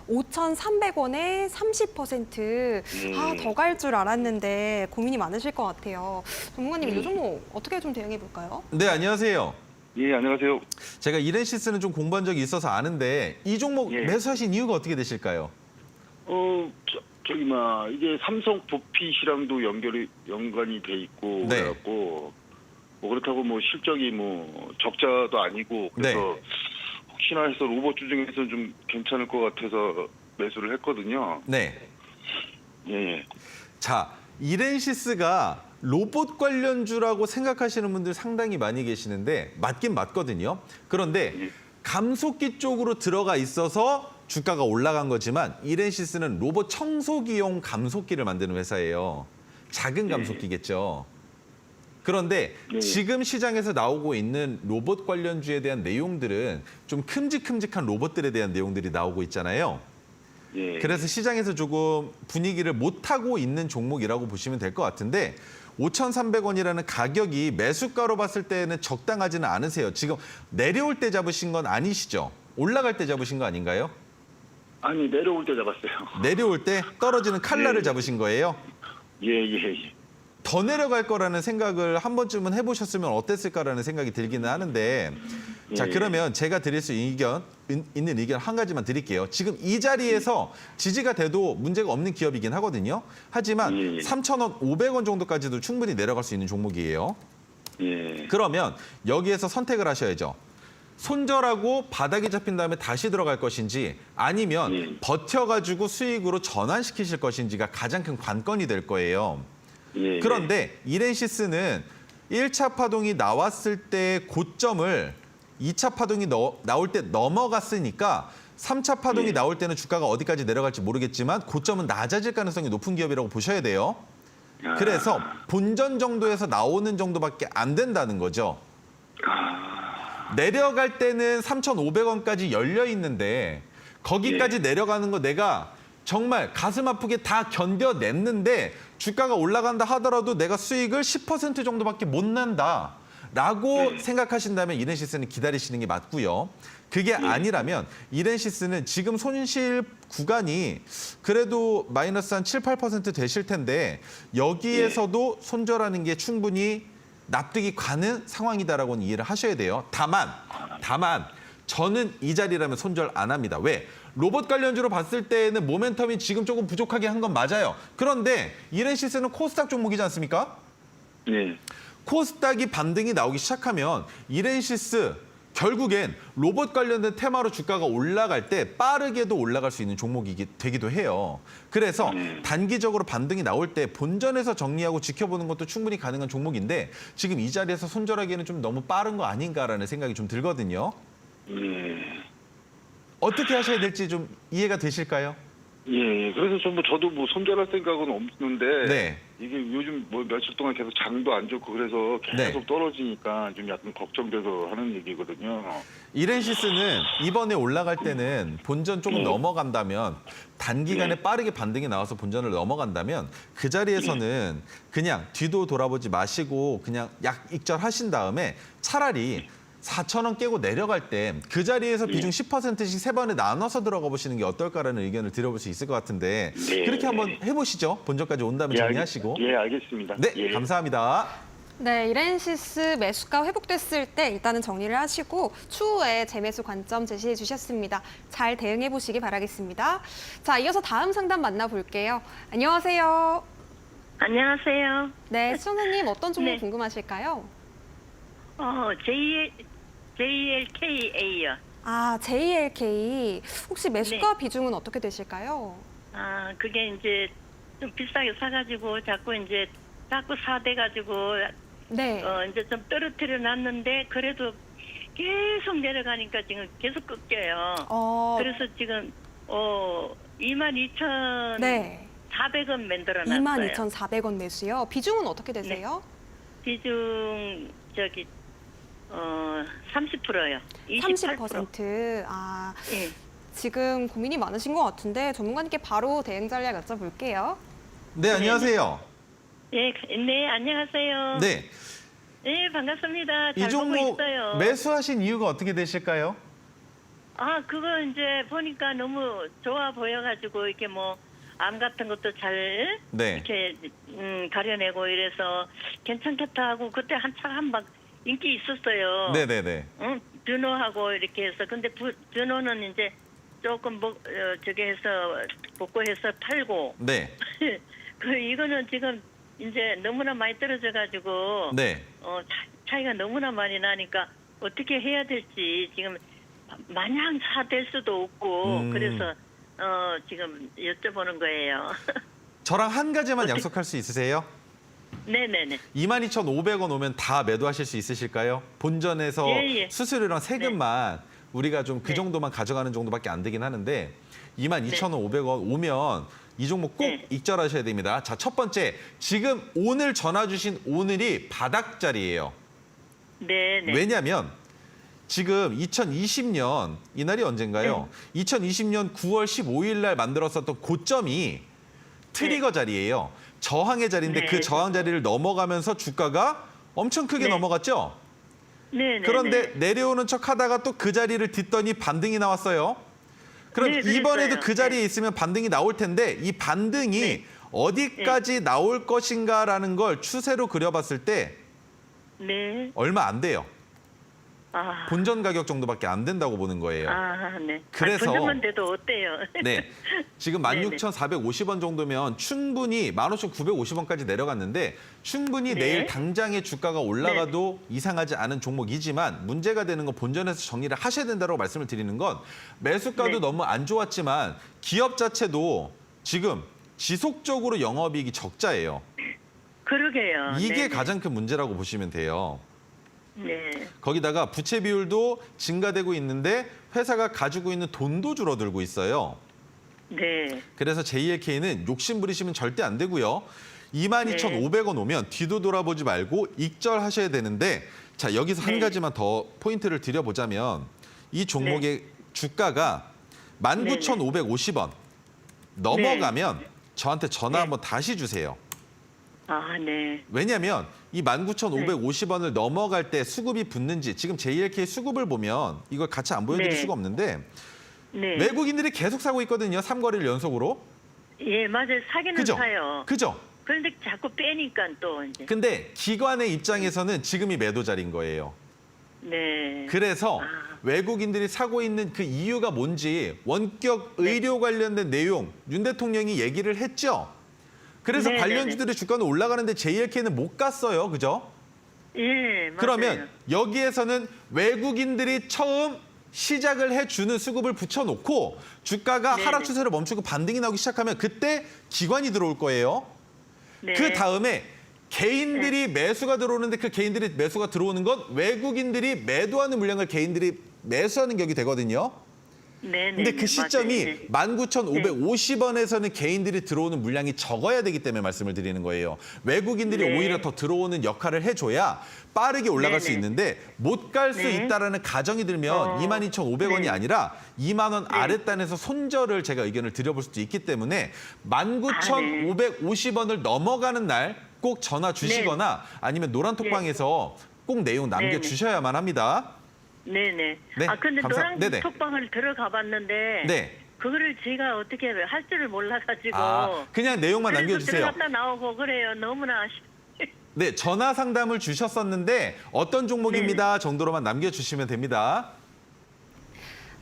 5,300원에 30%. 아, 더 갈 줄 알았는데 고민이 많으실 것 같아요. 전문가님, 이 종목 어떻게 좀 대응해 볼까요? 네, 안녕하세요. 예, 안녕하세요. 제가 이렌시스는 좀 공부한 적이 있어서 아는데 이 종목 예. 매수하신 이유가 어떻게 되실까요? 이게 삼성 부핏이랑도 연관이 돼 있고 네. 그래갖고 뭐 그렇다고 뭐 실적이 뭐 적자도 아니고 그래서 혹시나 해서 로봇주 중에서 좀 괜찮을 것 같아서 매수를 했거든요. 네. 예. 자, 이렌시스가 로봇 관련주라고 생각하시는 분들 상당히 많이 계시는데 맞긴 맞거든요. 그런데 예. 감속기 쪽으로 들어가 있어서 주가가 올라간 거지만 이렌시스는 로봇 청소기용 감속기를 만드는 회사예요. 작은 감속기겠죠. 그런데 네. 지금 시장에서 나오고 있는 로봇 관련주에 대한 내용들은 좀 큼직큼직한 로봇들에 대한 내용들이 나오고 있잖아요. 예. 그래서 시장에서 조금 분위기를 못 타고 있는 종목이라고 보시면 될 것 같은데 5,300원이라는 가격이 매수가로 봤을 때는 적당하지는 않으세요. 지금 내려올 때 잡으신 건 아니시죠? 올라갈 때 잡으신 거 아닌가요? 아니, 내려올 때 잡았어요. 내려올 때 떨어지는 칼날을 네. 잡으신 거예요? 예. 더 내려갈 거라는 생각을 한 번쯤은 해보셨으면 어땠을까라는 생각이 들기는 하는데 자, 예. 그러면 제가 드릴 수 있는 의견 한 가지만 드릴게요. 지금 이 자리에서 지지가 돼도 문제가 없는 기업이긴 하거든요. 하지만 예. 3,000원, 500원 정도까지도 충분히 내려갈 수 있는 종목이에요. 예. 그러면 여기에서 선택을 하셔야죠. 손절하고 바닥이 잡힌 다음에 다시 들어갈 것인지 아니면 예. 버텨가지고 수익으로 전환시키실 것인지가 가장 큰 관건이 될 거예요. 예. 그런데 이렌시스는 1차 파동이 나왔을 때 고점을 2차 파동이 나올 때 넘어갔으니까 3차 파동이 예. 나올 때는 주가가 어디까지 내려갈지 모르겠지만 고점은 낮아질 가능성이 높은 기업이라고 보셔야 돼요. 아. 그래서 본전 정도에서 나오는 정도밖에 안 된다는 거죠. 내려갈 때는 3,500원까지 열려 있는데 거기까지 내려가는 거 내가 정말 가슴 아프게 다 견뎌냈는데 주가가 올라간다 하더라도 내가 수익을 10% 정도밖에 못 난다라고 생각하신다면 이렌시스는 기다리시는 게 맞고요. 그게 아니라면 이렌시스는 지금 손실 구간이 그래도 마이너스 한 7, 8% 되실 텐데 여기에서도 손절하는 게 충분히 납득이 가는 상황이다라고는 이해를 하셔야 돼요. 다만 저는 이 자리라면 손절 안 합니다. 왜? 로봇 관련주로 봤을 때는 모멘텀이 지금 조금 부족하게 한 건 맞아요. 그런데 이렌시스는 코스닥 종목이지 않습니까? 예. 코스닥이 반등이 나오기 시작하면 이렌시스 결국엔 로봇 관련된 테마로 주가가 올라갈 때 빠르게도 올라갈 수 있는 종목이 되기도 해요. 그래서 단기적으로 반등이 나올 때 본전에서 정리하고 지켜보는 것도 충분히 가능한 종목인데 지금 이 자리에서 손절하기에는 좀 너무 빠른 거 아닌가라는 생각이 좀 들거든요. 예. 어떻게 하셔야 될지 좀 이해가 되실까요? 예. 그래서 저도 뭐 손절할 생각은 없는데 네. 이게 요즘 뭐 며칠 동안 계속 장도 안 좋고 그래서 계속 네. 떨어지니까 좀 약간 걱정돼서 하는 얘기거든요. 이렌시스는 이번에 올라갈 때는 본전 조금 넘어간다면 단기간에 빠르게 반등이 나와서 본전을 넘어간다면 그 자리에서는 그냥 뒤도 돌아보지 마시고 그냥 약익절하신 다음에 차라리 4,000원 깨고 내려갈 때 그 자리에서 비중 10%씩 세 번에 나눠서 들어가 보시는 게 어떨까라는 의견을 드려볼 수 있을 것 같은데 네. 그렇게 한번 해보시죠. 본전까지 온 다음에 정리하시고. 예, 알겠습니다. 네, 예. 감사합니다. 네, 이렌시스 매수가 회복됐을 때 일단은 정리를 하시고 추후에 재매수 관점 제시해 주셨습니다. 잘 대응해 보시기 바라겠습니다. 자, 이어서 다음 상담 만나볼게요. 안녕하세요. 안녕하세요. 네, 시청자님 어떤 종목 네. 궁금하실까요? JLKA요. 아, JLK. 혹시 매수가 비중은 어떻게 되실까요? 아, 그게 이제 좀 비싸게 사가지고 자꾸 사대가지고 네. 이제 좀 떨어뜨려 놨는데 그래도 계속 내려가니까 지금 계속 꺾여요. 그래서 지금 22,400원 네. 만들어 놨어요. 22,400원 매수요. 비중은 어떻게 되세요? 비중 30%요. 28%. 30%. 아, 예. 지금 고민이 많으신 것 같은데 전문가님께 바로 대응 전략 여쭤볼게요. 네, 안녕하세요. 예, 네, 안녕하세요. 네, 네, 반갑습니다. 이 잘 보고 종목 있어요. 매수하신 이유가 어떻게 되실까요? 아, 그거 이제 보니까 너무 좋아 보여가지고 이렇게 뭐 암 같은 것도 잘 네. 이렇게 가려내고 이래서 괜찮겠다 하고 그때 한참 막 인기 있었어요. 네네네. 응, 뷰노하고 이렇게 해서 근데 뷰노는 이제 조금 저게 해서 복구해서 팔고 네. 그 이거는 지금 이제 너무나 많이 떨어져가지고 네. 차이가 너무나 많이 나니까 어떻게 해야 될지 지금 마냥 사될 수도 없고 그래서 지금 여쭤보는 거예요. 저랑 한 가지만 약속할 수 있으세요? 네네네. 22,500원 오면 다 매도하실 수 있으실까요? 본전에서 예, 예. 수수료랑 세금만 우리가 좀 그 네. 정도만 가져가는 정도밖에 안 되긴 하는데 22,500원 오면 이 종목 꼭 네. 익절하셔야 됩니다. 자, 첫 번째, 지금 오늘 전화 주신 오늘이 바닥 자리예요. 네네. 왜냐하면 지금 2020년 이날이 언젠가요? 2020년 9월 15일 날 만들었었던 고점이 트리거 자리예요. 저항의 자리인데 네. 그 저항 자리를 넘어가면서 주가가 엄청 크게 네. 넘어갔죠? 네네. 그런데 내려오는 척 하다가 또 그 자리를 딛더니 반등이 나왔어요. 그럼 네, 그랬어요. 이번에도 그 자리에 네. 있으면 반등이 나올 텐데 이 반등이 네. 어디까지 나올 것인가라는 걸 추세로 그려봤을 때 네. 얼마 안 돼요. 아. 본전 가격 정도밖에 안 된다고 보는 거예요. 아, 네. 그래서- 본전만 돼도 어때요? 네. 지금 16,450원 정도면 충분히 15,950원까지 내려갔는데 충분히 네. 내일 당장의 주가가 올라가도 이상하지 않은 종목이지만 문제가 되는 건 본전에서 정리를 하셔야 된다고 말씀을 드리는 건 매수가도 네. 너무 안 좋았지만 기업 자체도 지금 지속적으로 영업이익이 적자예요. 그러게요. 이게 네네. 가장 큰 문제라고 보시면 돼요. 네. 거기다가 부채 비율도 증가되고 있는데 회사가 가지고 있는 돈도 줄어들고 있어요. 네. 그래서 JLK는 욕심 부리시면 절대 안 되고요. 22,500원 오면 뒤도 돌아보지 말고 익절하셔야 되는데 자, 여기서 한 네. 가지만 더 포인트를 드려보자면 이 종목의 주가가 19,550원 넘어가면 저한테 전화 네. 한번 다시 주세요. 아, 네. 왜냐하면 이 19,550원을 넘어갈 때 수급이 붙는지 지금 JLK 수급을 보면 이걸 같이 안 보여드릴 네. 수가 없는데 네. 외국인들이 계속 사고 있거든요. 3거래일 연속으로. 예, 맞아요. 사기는 그죠? 사요. 그죠? 그런데 자꾸 빼니까 또 이제. 근데 기관의 입장에서는 지금이 매도 자리인 거예요. 네. 그래서 아. 외국인들이 사고 있는 그 이유가 뭔지 원격 의료 관련된 내용 윤 대통령이 얘기를 했죠. 그래서 네, 관련주들의 주가는 올라가는데 JLK는 못 갔어요. 그죠? 예, 맞아요. 그러면 여기에서는 외국인들이 처음 시작을 해주는 수급을 붙여놓고 주가가 네네. 하락 추세를 멈추고 반등이 나오기 시작하면 그때 기관이 들어올 거예요. 네. 그 다음에 개인들이 매수가 들어오는데 그 개인들이 매수가 들어오는 건 외국인들이 매도하는 물량을 개인들이 매수하는 격이 되거든요. 네, 근데 네, 그 시점이 맞아요. 네. 19,550원에서는 개인들이 들어오는 물량이 적어야 되기 때문에 말씀을 드리는 거예요. 외국인들이 네. 오히려 더 들어오는 역할을 해줘야 빠르게 올라갈 수 네네. 있는데 못 갈 수 네. 있다라는 가정이 들면 22,500원이 네. 아니라 2만 원 아랫단에서 손절을 제가 의견을 드려볼 수도 있기 때문에 19,550원을 넘어가는 날 꼭 전화 주시거나 아니면 노란톡방에서 꼭 내용 남겨주셔야만 합니다. 네네. 네, 아, 근데 노란 네네. 톡방을 들어가 봤는데. 네. 그거를 제가 어떻게 할 줄을 몰라가지고. 그냥 내용만 그래서 남겨주세요. 들어갔다 나오고 그래요. 너무나 네, 전화 상담을 주셨었는데 어떤 종목입니다 정도로만 남겨주시면 됩니다.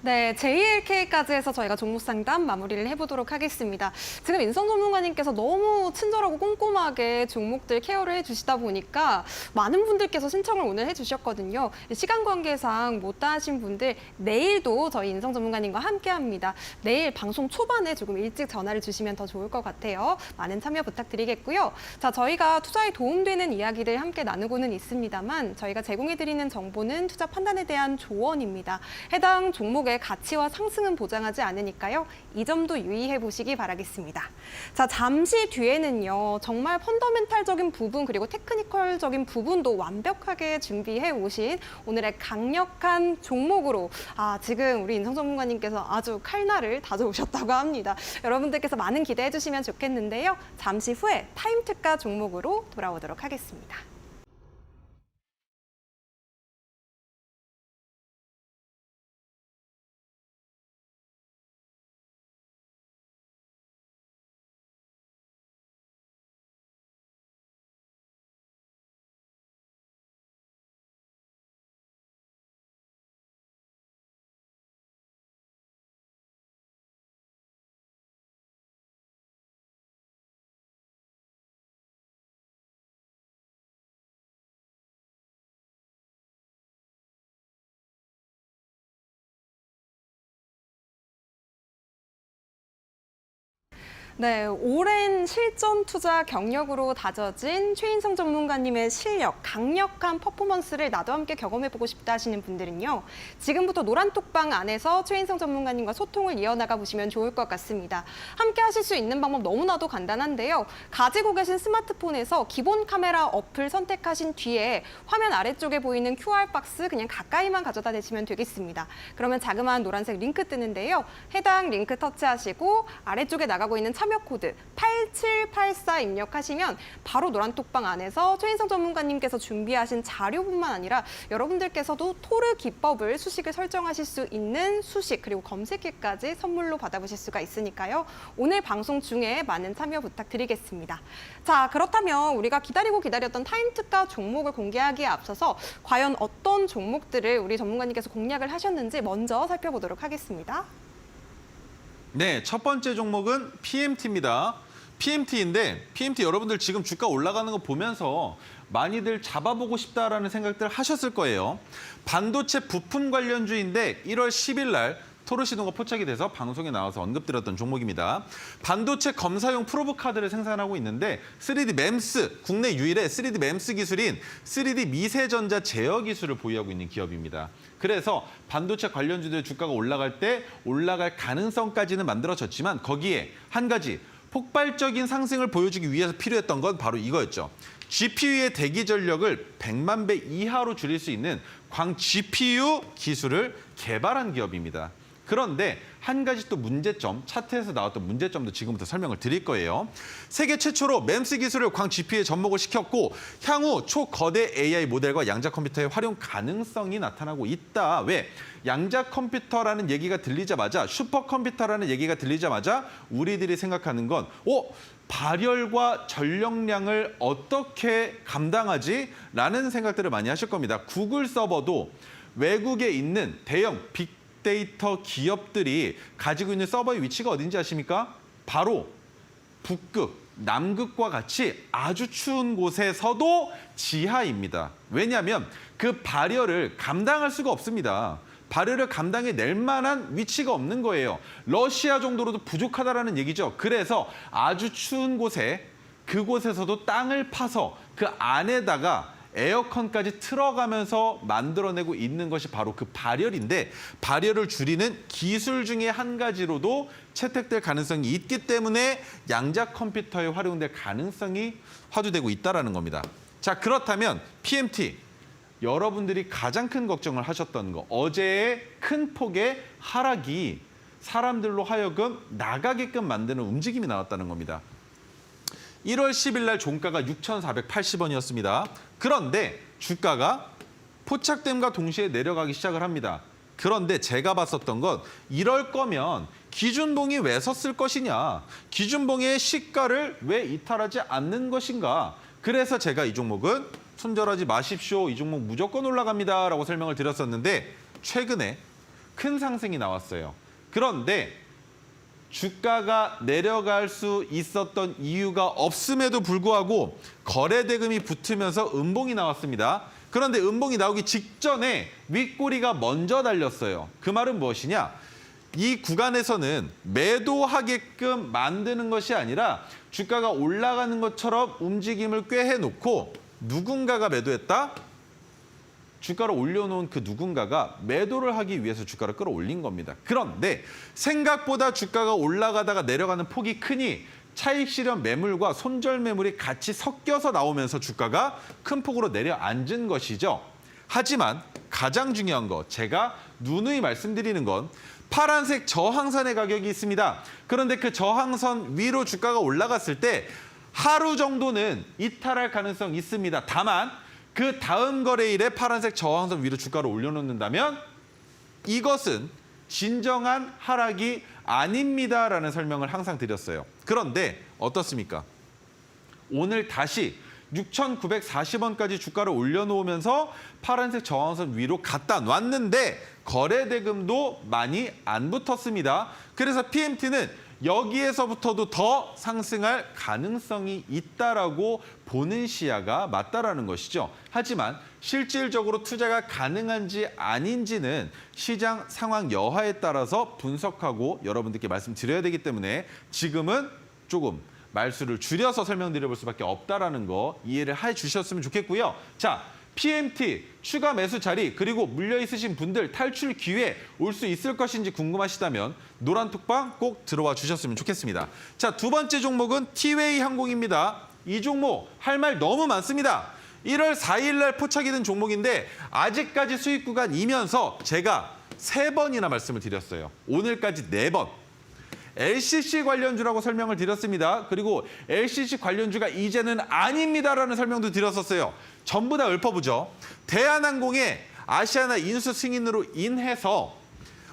네, JLK까지 해서 저희가 종목 상담 마무리를 해보도록 하겠습니다. 지금 인성 전문가님께서 너무 친절하고 꼼꼼하게 종목들 케어를 해주시다 보니까 많은 분들께서 신청을 오늘 해주셨거든요. 시간 관계상 못 하신 분들 내일도 저희 인성 전문가님과 함께합니다. 내일 방송 초반에 조금 일찍 전화를 주시면 더 좋을 것 같아요. 많은 참여 부탁드리겠고요. 자, 저희가 투자에 도움되는 이야기들 함께 나누고는 있습니다만 저희가 제공해드리는 정보는 투자 판단에 대한 조언입니다. 해당 종목에 종목의 가치와 상승은 보장하지 않으니까요. 이 점도 유의해 보시기 바라겠습니다. 자, 잠시 뒤에는요. 정말 펀더멘탈적인 부분 그리고 테크니컬적인 부분도 완벽하게 준비해 오신 오늘의 강력한 종목으로 지금 우리 인성 전문가님께서 아주 칼날을 다져오셨다고 합니다. 여러분들께서 많은 기대해 주시면 좋겠는데요. 잠시 후에 타임 특가 종목으로 돌아오도록 하겠습니다. 네, 오랜 실전 투자 경력으로 다져진 최인성 전문가님의 실력, 강력한 퍼포먼스를 나도 함께 경험해보고 싶다 하시는 분들은요. 지금부터 노란톡방 안에서 최인성 전문가님과 소통을 이어나가 보시면 좋을 것 같습니다. 함께 하실 수 있는 방법 너무나도 간단한데요. 가지고 계신 스마트폰에서 기본 카메라 어플 선택하신 뒤에 화면 아래쪽에 보이는 QR박스 그냥 가까이만 가져다 대시면 되겠습니다. 그러면 자그마한 노란색 링크 뜨는데요. 해당 링크 터치하시고 아래쪽에 나가고 있는 참여 코드 8784 입력하시면 바로 노란톡방 안에서 최인성 전문가님께서 준비하신 자료뿐만 아니라 여러분들께서도 토르 기법을 수식을 설정하실 수 있는 수식 그리고 검색기까지 선물로 받아보실 수가 있으니까요. 오늘 방송 중에 많은 참여 부탁드리겠습니다. 자, 그렇다면 우리가 기다렸던 타임 특가 종목을 공개하기에 앞서서 과연 어떤 종목들을 우리 전문가님께서 공략을 하셨는지 먼저 살펴보도록 하겠습니다. 네, 첫 번째 종목은 PMT입니다. PMT인데 PMT 여러분들 지금 주가 올라가는 거 보면서 많이들 잡아보고 싶다라는 생각들 하셨을 거예요. 반도체 부품 관련주인데 1월 10일 날 토르 시동가 포착이 돼서 방송에 나와서 언급드렸던 종목입니다. 반도체 검사용 프로브 카드를 생산하고 있는데 3D MEMS, 국내 유일의 3D MEMS 기술인 3D 미세전자 제어 기술을 보유하고 있는 기업입니다. 그래서 반도체 관련주들의 주가가 올라갈 때 올라갈 가능성까지는 만들어졌지만 거기에 한 가지 폭발적인 상승을 보여주기 위해서 필요했던 건 바로 이거였죠. GPU의 대기 전력을 100만 배 이하로 줄일 수 있는 광 GPU 기술을 개발한 기업입니다. 그런데 한 가지 또 문제점, 차트에서 나왔던 문제점도 지금부터 설명을 드릴 거예요. 세계 최초로 MEMS 기술을 광 GPU에 접목을 시켰고 향후 초거대 AI 모델과 양자 컴퓨터의 활용 가능성이 나타나고 있다. 왜? 양자 컴퓨터라는 얘기가 들리자마자 슈퍼컴퓨터라는 얘기가 들리자마자 우리들이 생각하는 건 발열과 전력량을 어떻게 감당하지? 라는 생각들을 많이 하실 겁니다. 구글 서버도 외국에 있는 대형 빅데이터 기업들이 가지고 있는 서버의 위치가 어딘지 아십니까? 바로 북극, 남극과 같이 아주 추운 곳에서도 지하입니다. 왜냐하면 그 발열을 감당할 수가 없습니다. 발열을 감당해낼 만한 위치가 없는 거예요. 러시아 정도로도 부족하다라는 얘기죠. 그래서 아주 추운 곳에 그곳에서도 땅을 파서 그 안에다가 에어컨까지 틀어가면서 만들어내고 있는 것이 바로 그 발열인데 발열을 줄이는 기술 중에 한 가지로도 채택될 가능성이 있기 때문에 양자 컴퓨터에 활용될 가능성이 화두되고 있다는 겁니다. 자, 그렇다면 PMT. 여러분들이 가장 큰 걱정을 하셨던 거, 어제의 큰 폭의 하락이 사람들로 하여금 나가게끔 만드는 움직임이 나왔다는 겁니다. 1월 10일 날 종가가 6,480원이었습니다. 그런데 주가가 포착됨과 동시에 내려가기 시작을 합니다. 그런데 제가 봤었던 건 이럴 거면 기준봉이 왜 섰을 것이냐, 기준봉의 시가를 왜 이탈하지 않는 것인가. 그래서 제가 이 종목은 손절하지 마십시오. 이 종목 무조건 올라갑니다. 라고 설명을 드렸었는데 최근에 큰 상승이 나왔어요. 그런데 주가가 내려갈 수 있었던 이유가 없음에도 불구하고 거래 대금이 붙으면서 음봉이 나왔습니다. 그런데 음봉이 나오기 직전에 윗꼬리가 먼저 달렸어요. 그 말은 무엇이냐? 이 구간에서는 매도하게끔 만드는 것이 아니라 주가가 올라가는 것처럼 움직임을 꾀해놓고 누군가가 매도했다? 주가를 올려놓은 그 누군가가 매도를 하기 위해서 주가를 끌어올린 겁니다. 그런데 생각보다 주가가 올라가다가 내려가는 폭이 크니 차익 실현 매물과 손절 매물이 같이 섞여서 나오면서 주가가 큰 폭으로 내려앉은 것이죠. 하지만 가장 중요한 거, 제가 누누이 말씀드리는 건 파란색 저항선의 가격이 있습니다. 그런데 그 저항선 위로 주가가 올라갔을 때 하루 정도는 이탈할 가능성이 있습니다. 다만 그 다음 거래일에 파란색 저항선 위로 주가를 올려놓는다면 이것은 진정한 하락이 아닙니다라는 설명을 항상 드렸어요. 그런데 어떻습니까? 오늘 다시 6,940원까지 주가를 올려놓으면서 파란색 저항선 위로 갖다 놨는데 거래 대금도 많이 안 붙었습니다. 그래서 PMT는 여기에서부터도 더 상승할 가능성이 있다라고 보는 시야가 맞다라는 것이죠. 하지만 실질적으로 투자가 가능한지 아닌지는 시장 상황 여하에 따라서 분석하고 여러분들께 말씀드려야 되기 때문에 지금은 조금 말수를 줄여서 설명드려볼 수밖에 없다라는 거 이해를 해주셨으면 좋겠고요. 자, PMT 추가 매수 자리 그리고 물려 있으신 분들 탈출 기회 올 수 있을 것인지 궁금하시다면 노란 톡방 꼭 들어와 주셨으면 좋겠습니다. 자, 두 번째 종목은 티웨이 항공입니다. 이 종목 할 말 너무 많습니다. 1월 4일 날 포착이 된 종목인데 아직까지 수익 구간이면서 제가 3번이나 말씀을 드렸어요. 오늘까지 4번. LCC 관련주라고 설명을 드렸습니다. 그리고 LCC 관련주가 이제는 아닙니다라는 설명도 드렸었어요. 전부 다 읊어보죠. 대한항공의 아시아나 인수 승인으로 인해서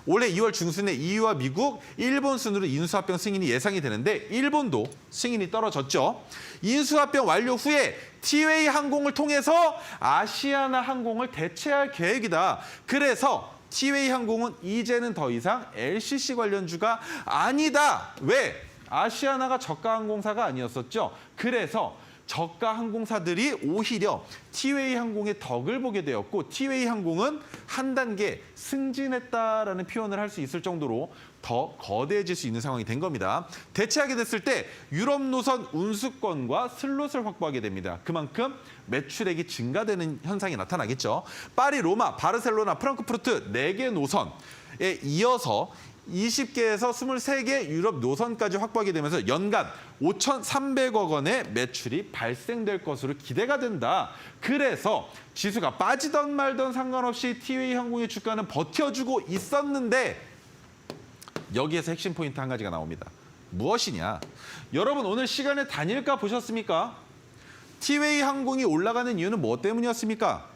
올해 2월 중순에 EU와 미국, 일본 순으로 인수합병 승인이 예상이 되는데 일본도 승인이 떨어졌죠. 인수합병 완료 후에 티웨이 항공을 통해서 아시아나 항공을 대체할 계획이다. 그래서 티웨이 항공은 이제는 더 이상 LCC 관련주가 아니다. 왜? 아시아나가 저가 항공사가 아니었었죠. 그래서 저가 항공사들이 오히려 티웨이 항공의 덕을 보게 되었고 티웨이 항공은 한 단계 승진했다라는 표현을 할 수 있을 정도로 더 거대해질 수 있는 상황이 된 겁니다. 대체하게 됐을 때 유럽 노선 운수권과 슬롯을 확보하게 됩니다. 그만큼 매출액이 증가되는 현상이 나타나겠죠. 파리, 로마, 바르셀로나, 프랑크푸르트 4개 노선에 이어서 20개에서 23개 유럽 노선까지 확보하게 되면서 연간 5,300억 원의 매출이 발생될 것으로 기대가 된다. 그래서 지수가 빠지던 말던 상관없이 티웨이 항공의 주가는 버텨주고 있었는데 여기에서 핵심 포인트 한 가지가 나옵니다. 무엇이냐? 여러분 오늘 시간의 단일가 보셨습니까? 티웨이 항공이 올라가는 이유는 뭐 때문이었습니까?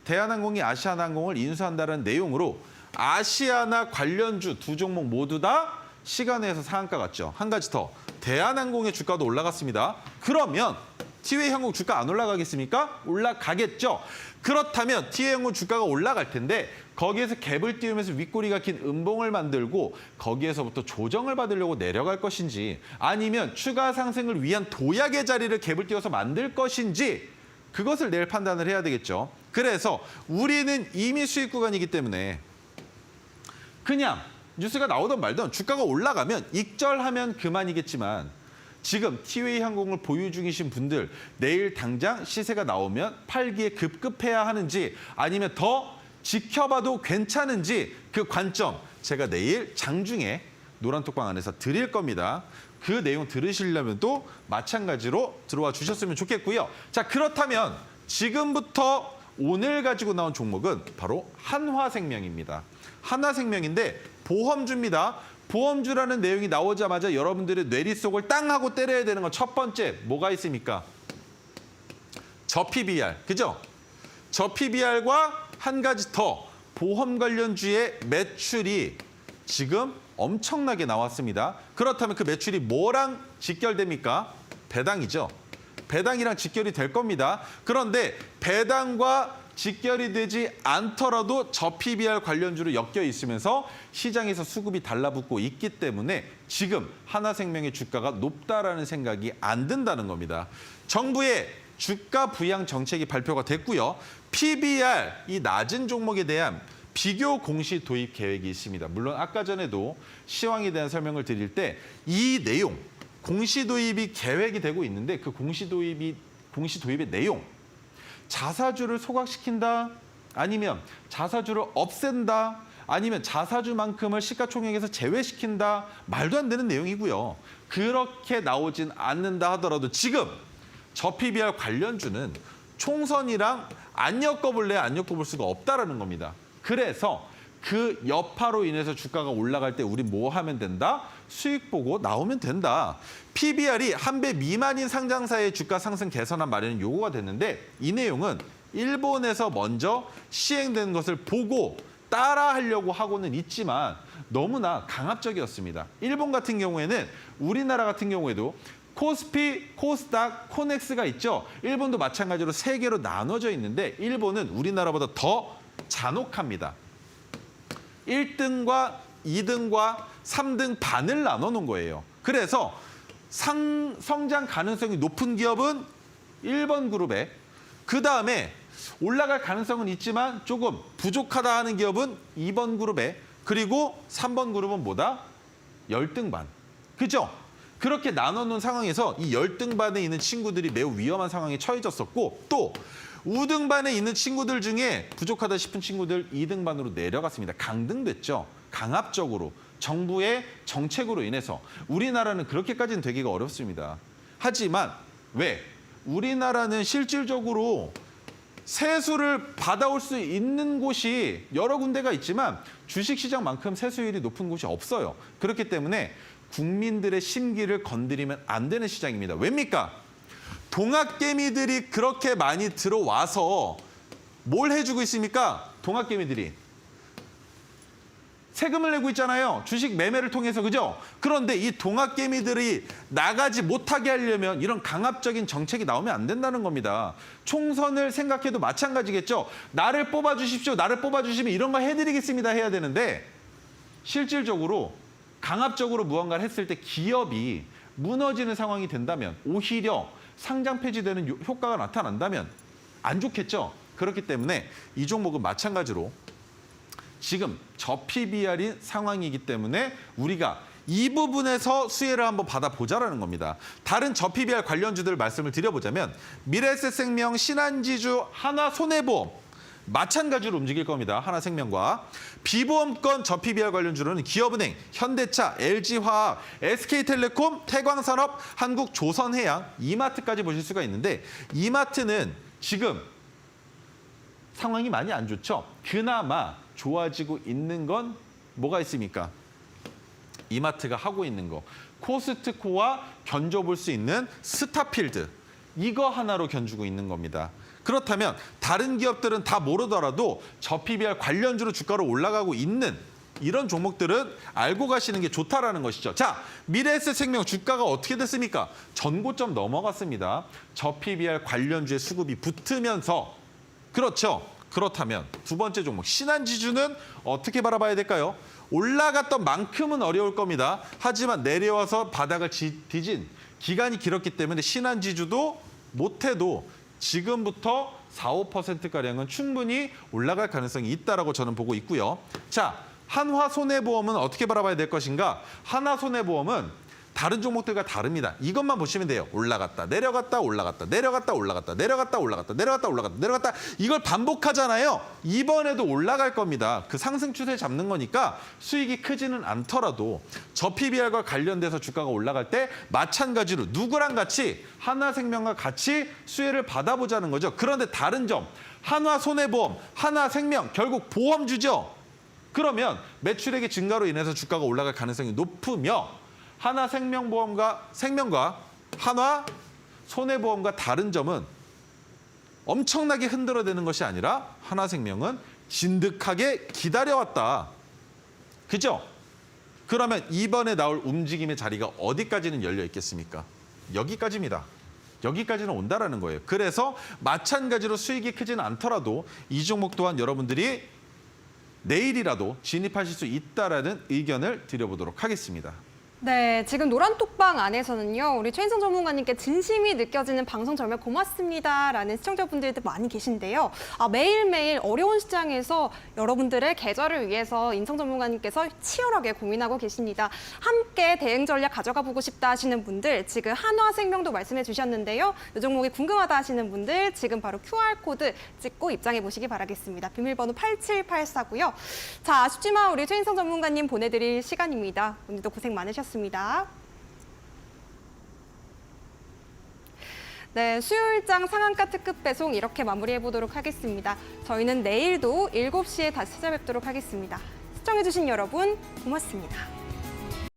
대한항공이 아시아나항공을 인수한다는 내용으로 아시아나 관련주 두 종목 모두 다 시간에서 상한가 갔죠. 한 가지 더. 대한항공의 주가도 올라갔습니다. 그러면 티웨이 항공 주가 안 올라가겠습니까? 올라가겠죠. 그렇다면 티웨이 항공 주가가 올라갈 텐데 거기에서 갭을 띄우면서 윗꼬리가 긴 음봉을 만들고 거기에서부터 조정을 받으려고 내려갈 것인지 아니면 추가 상승을 위한 도약의 자리를 갭을 띄워서 만들 것인지 그것을 내일 판단을 해야 되겠죠. 그래서 우리는 이미 수익 구간이기 때문에 그냥 뉴스가 나오던 말던 주가가 올라가면 익절하면 그만이겠지만 지금 티웨이 항공을 보유 중이신 분들 내일 당장 시세가 나오면 팔기에 급급해야 하는지 아니면 더 지켜봐도 괜찮은지 그 관점 제가 내일 장중에 노란톡방 안에서 드릴 겁니다. 그 내용 들으시려면 또 마찬가지로 들어와 주셨으면 좋겠고요. 자, 그렇다면 지금부터 오늘 가지고 나온 종목은 바로 한화생명입니다. 한화생명인데 보험주입니다. 보험주라는 내용이 나오자마자 여러분들의 뇌리 속을 땅 하고 때려야 되는 건 첫 번째 뭐가 있습니까? 저 PBR, 그죠? 저 PBR과 한 가지 더 보험 관련주의 매출이 지금 엄청나게 나왔습니다. 그렇다면 그 매출이 뭐랑 직결됩니까? 배당이죠. 배당이랑 직결이 될 겁니다. 그런데 배당과 직결이 되지 않더라도 저 PBR 관련주로 엮여 있으면서 시장에서 수급이 달라붙고 있기 때문에 지금 하나생명의 주가가 높다라는 생각이 안 든다는 겁니다. 정부의 주가 부양 정책이 발표가 됐고요. PBR, 이 낮은 종목에 대한 비교 공시 도입 계획이 있습니다. 물론 아까 전에도 시황에 대한 설명을 드릴 때 이 내용, 공시 도입이 계획이 되고 있는데 그 공시 도입의 내용, 자사주를 소각시킨다? 아니면 자사주를 없앤다, 아니면 자사주만큼을 시가총액에서 제외시킨다, 말도 안 되는 내용이고요. 그렇게 나오진 않는다 하더라도 지금 저 PBR 관련주는 총선이랑 안 엮어볼래 안 엮어볼 수가 없다라는 겁니다. 그래서 그 여파로 인해서 주가가 올라갈 때 우리 뭐 하면 된다? 수익 보고 나오면 된다. PBR이 한 배 미만인 상장사의 주가 상승 개선안 마련이 요구가 됐는데 이 내용은 일본에서 먼저 시행된 것을 보고 따라하려고 하고는 있지만 너무나 강압적이었습니다. 일본 같은 경우에는 우리나라 같은 경우에도 코스피, 코스닥, 코넥스가 있죠. 일본도 마찬가지로 3개로 나눠져 있는데 일본은 우리나라보다 더 잔혹합니다. 1등과 2등과 3등 반을 나눠놓은 거예요. 그래서 성장 가능성이 높은 기업은 1번 그룹에, 그다음에 올라갈 가능성은 있지만 조금 부족하다 하는 기업은 2번 그룹에, 그리고 3번 그룹은 뭐다? 열등반. 그죠? 그렇게 나눠놓은 상황에서 이 열등반에 있는 친구들이 매우 위험한 상황에 처해졌었고, 또 우등반에 있는 친구들 중에 부족하다 싶은 친구들 2등반으로 내려갔습니다. 강등됐죠. 강압적으로 정부의 정책으로 인해서. 우리나라는 그렇게까지는 되기가 어렵습니다. 하지만 왜? 우리나라는 실질적으로 세수를 받아올 수 있는 곳이 여러 군데가 있지만 주식시장만큼 세수율이 높은 곳이 없어요. 그렇기 때문에 국민들의 심기를 건드리면 안 되는 시장입니다. 왜입니까? 동학개미들이 그렇게 많이 들어와서 뭘 해주고 있습니까? 동학개미들이 세금을 내고 있잖아요. 주식 매매를 통해서, 그죠? 그런데 이 동학개미들이 나가지 못하게 하려면 이런 강압적인 정책이 나오면 안 된다는 겁니다. 총선을 생각해도 마찬가지겠죠. 나를 뽑아주십시오. 나를 뽑아주시면 이런 거 해드리겠습니다 해야 되는데 실질적으로 강압적으로 무언가를 했을 때 기업이 무너지는 상황이 된다면, 오히려 상장 폐지되는 효과가 나타난다면 안 좋겠죠. 그렇기 때문에 이 종목은 마찬가지로 지금 저PBR인 상황이기 때문에 우리가 이 부분에서 수혜를 한번 받아보자라는 겁니다. 다른 저PBR 관련주들 말씀을 드려보자면 미래에셋생명, 신한지주, 하나손해보험 마찬가지로 움직일 겁니다. 하나생명과 비보험권 저PBR 관련주로는 기업은행, 현대차, LG화학, SK텔레콤, 태광산업, 한국조선해양, 이마트까지 보실 수가 있는데 이마트는 지금 상황이 많이 안 좋죠. 그나마 좋아지고 있는 건 뭐가 있습니까? 이마트가 하고 있는 거. 코스트코와 견줘볼 수 있는 스타필드. 이거 하나로 견주고 있는 겁니다. 그렇다면 다른 기업들은 다 모르더라도 저PBR 관련주로 주가로 올라가고 있는 이런 종목들은 알고 가시는 게 좋다라는 것이죠. 자, 미래에셋생명 주가가 어떻게 됐습니까? 전고점 넘어갔습니다. 저PBR 관련주의 수급이 붙으면서. 그렇죠. 그렇다면 두 번째 종목 신한지주는 어떻게 바라봐야 될까요? 올라갔던 만큼은 어려울 겁니다. 하지만 내려와서 바닥을 뒤진 기간이 길었기 때문에 신한지주도 못해도 지금부터 4, 5%가량은 충분히 올라갈 가능성이 있다라고 저는 보고 있고요. 자, 한화손해보험은 어떻게 바라봐야 될 것인가? 하나손해보험은 다른 종목들과 다릅니다. 이것만 보시면 돼요. 올라갔다, 내려갔다, 올라갔다, 내려갔다, 올라갔다, 내려갔다, 올라갔다, 내려갔다, 올라갔다, 내려갔다. 이걸 반복하잖아요. 이번에도 올라갈 겁니다. 그 상승 추세 잡는 거니까 수익이 크지는 않더라도 저PBR과 관련돼서 주가가 올라갈 때 마찬가지로 누구랑 같이 하나생명과 같이 수혜를 받아보자는 거죠. 그런데 다른 점, 한화손해보험, 하나생명 결국 보험주죠. 그러면 매출액의 증가로 인해서 주가가 올라갈 가능성이 높으며 하나생명보험과 하나손해보험과 다른 점은 엄청나게 흔들어대는 것이 아니라 하나생명은 진득하게 기다려왔다. 그죠? 그러면 이번에 나올 움직임의 자리가 어디까지는 열려 있겠습니까? 여기까지입니다. 여기까지는 온다라는 거예요. 그래서 마찬가지로 수익이 크지는 않더라도 이 종목 또한 여러분들이 내일이라도 진입하실 수 있다라는 의견을 드려보도록 하겠습니다. 네, 지금 노란톡방 안에서는요, 우리 최인성 전문가님께 진심이 느껴지는 방송 정말 고맙습니다라는 시청자분들도 많이 계신데요. 매일매일 어려운 시장에서 여러분들의 계절을 위해서 인성 전문가님께서 치열하게 고민하고 계십니다. 함께 대응 전략 가져가 보고 싶다 하시는 분들, 지금 한화생명도 말씀해 주셨는데요. 이 종목이 궁금하다 하시는 분들, 지금 바로 QR코드 찍고 입장해 보시기 바라겠습니다. 비밀번호 8784고요. 자, 아쉽지만 우리 최인성 전문가님 보내드릴 시간입니다. 오늘도 고생 많으셨습니다. 네, 수요일장 상한가 특급 배송 이렇게 마무리해 보도록 하겠습니다. 저희는 내일도 7시에 다시 찾아뵙도록 하겠습니다. 시청해주신 여러분 고맙습니다.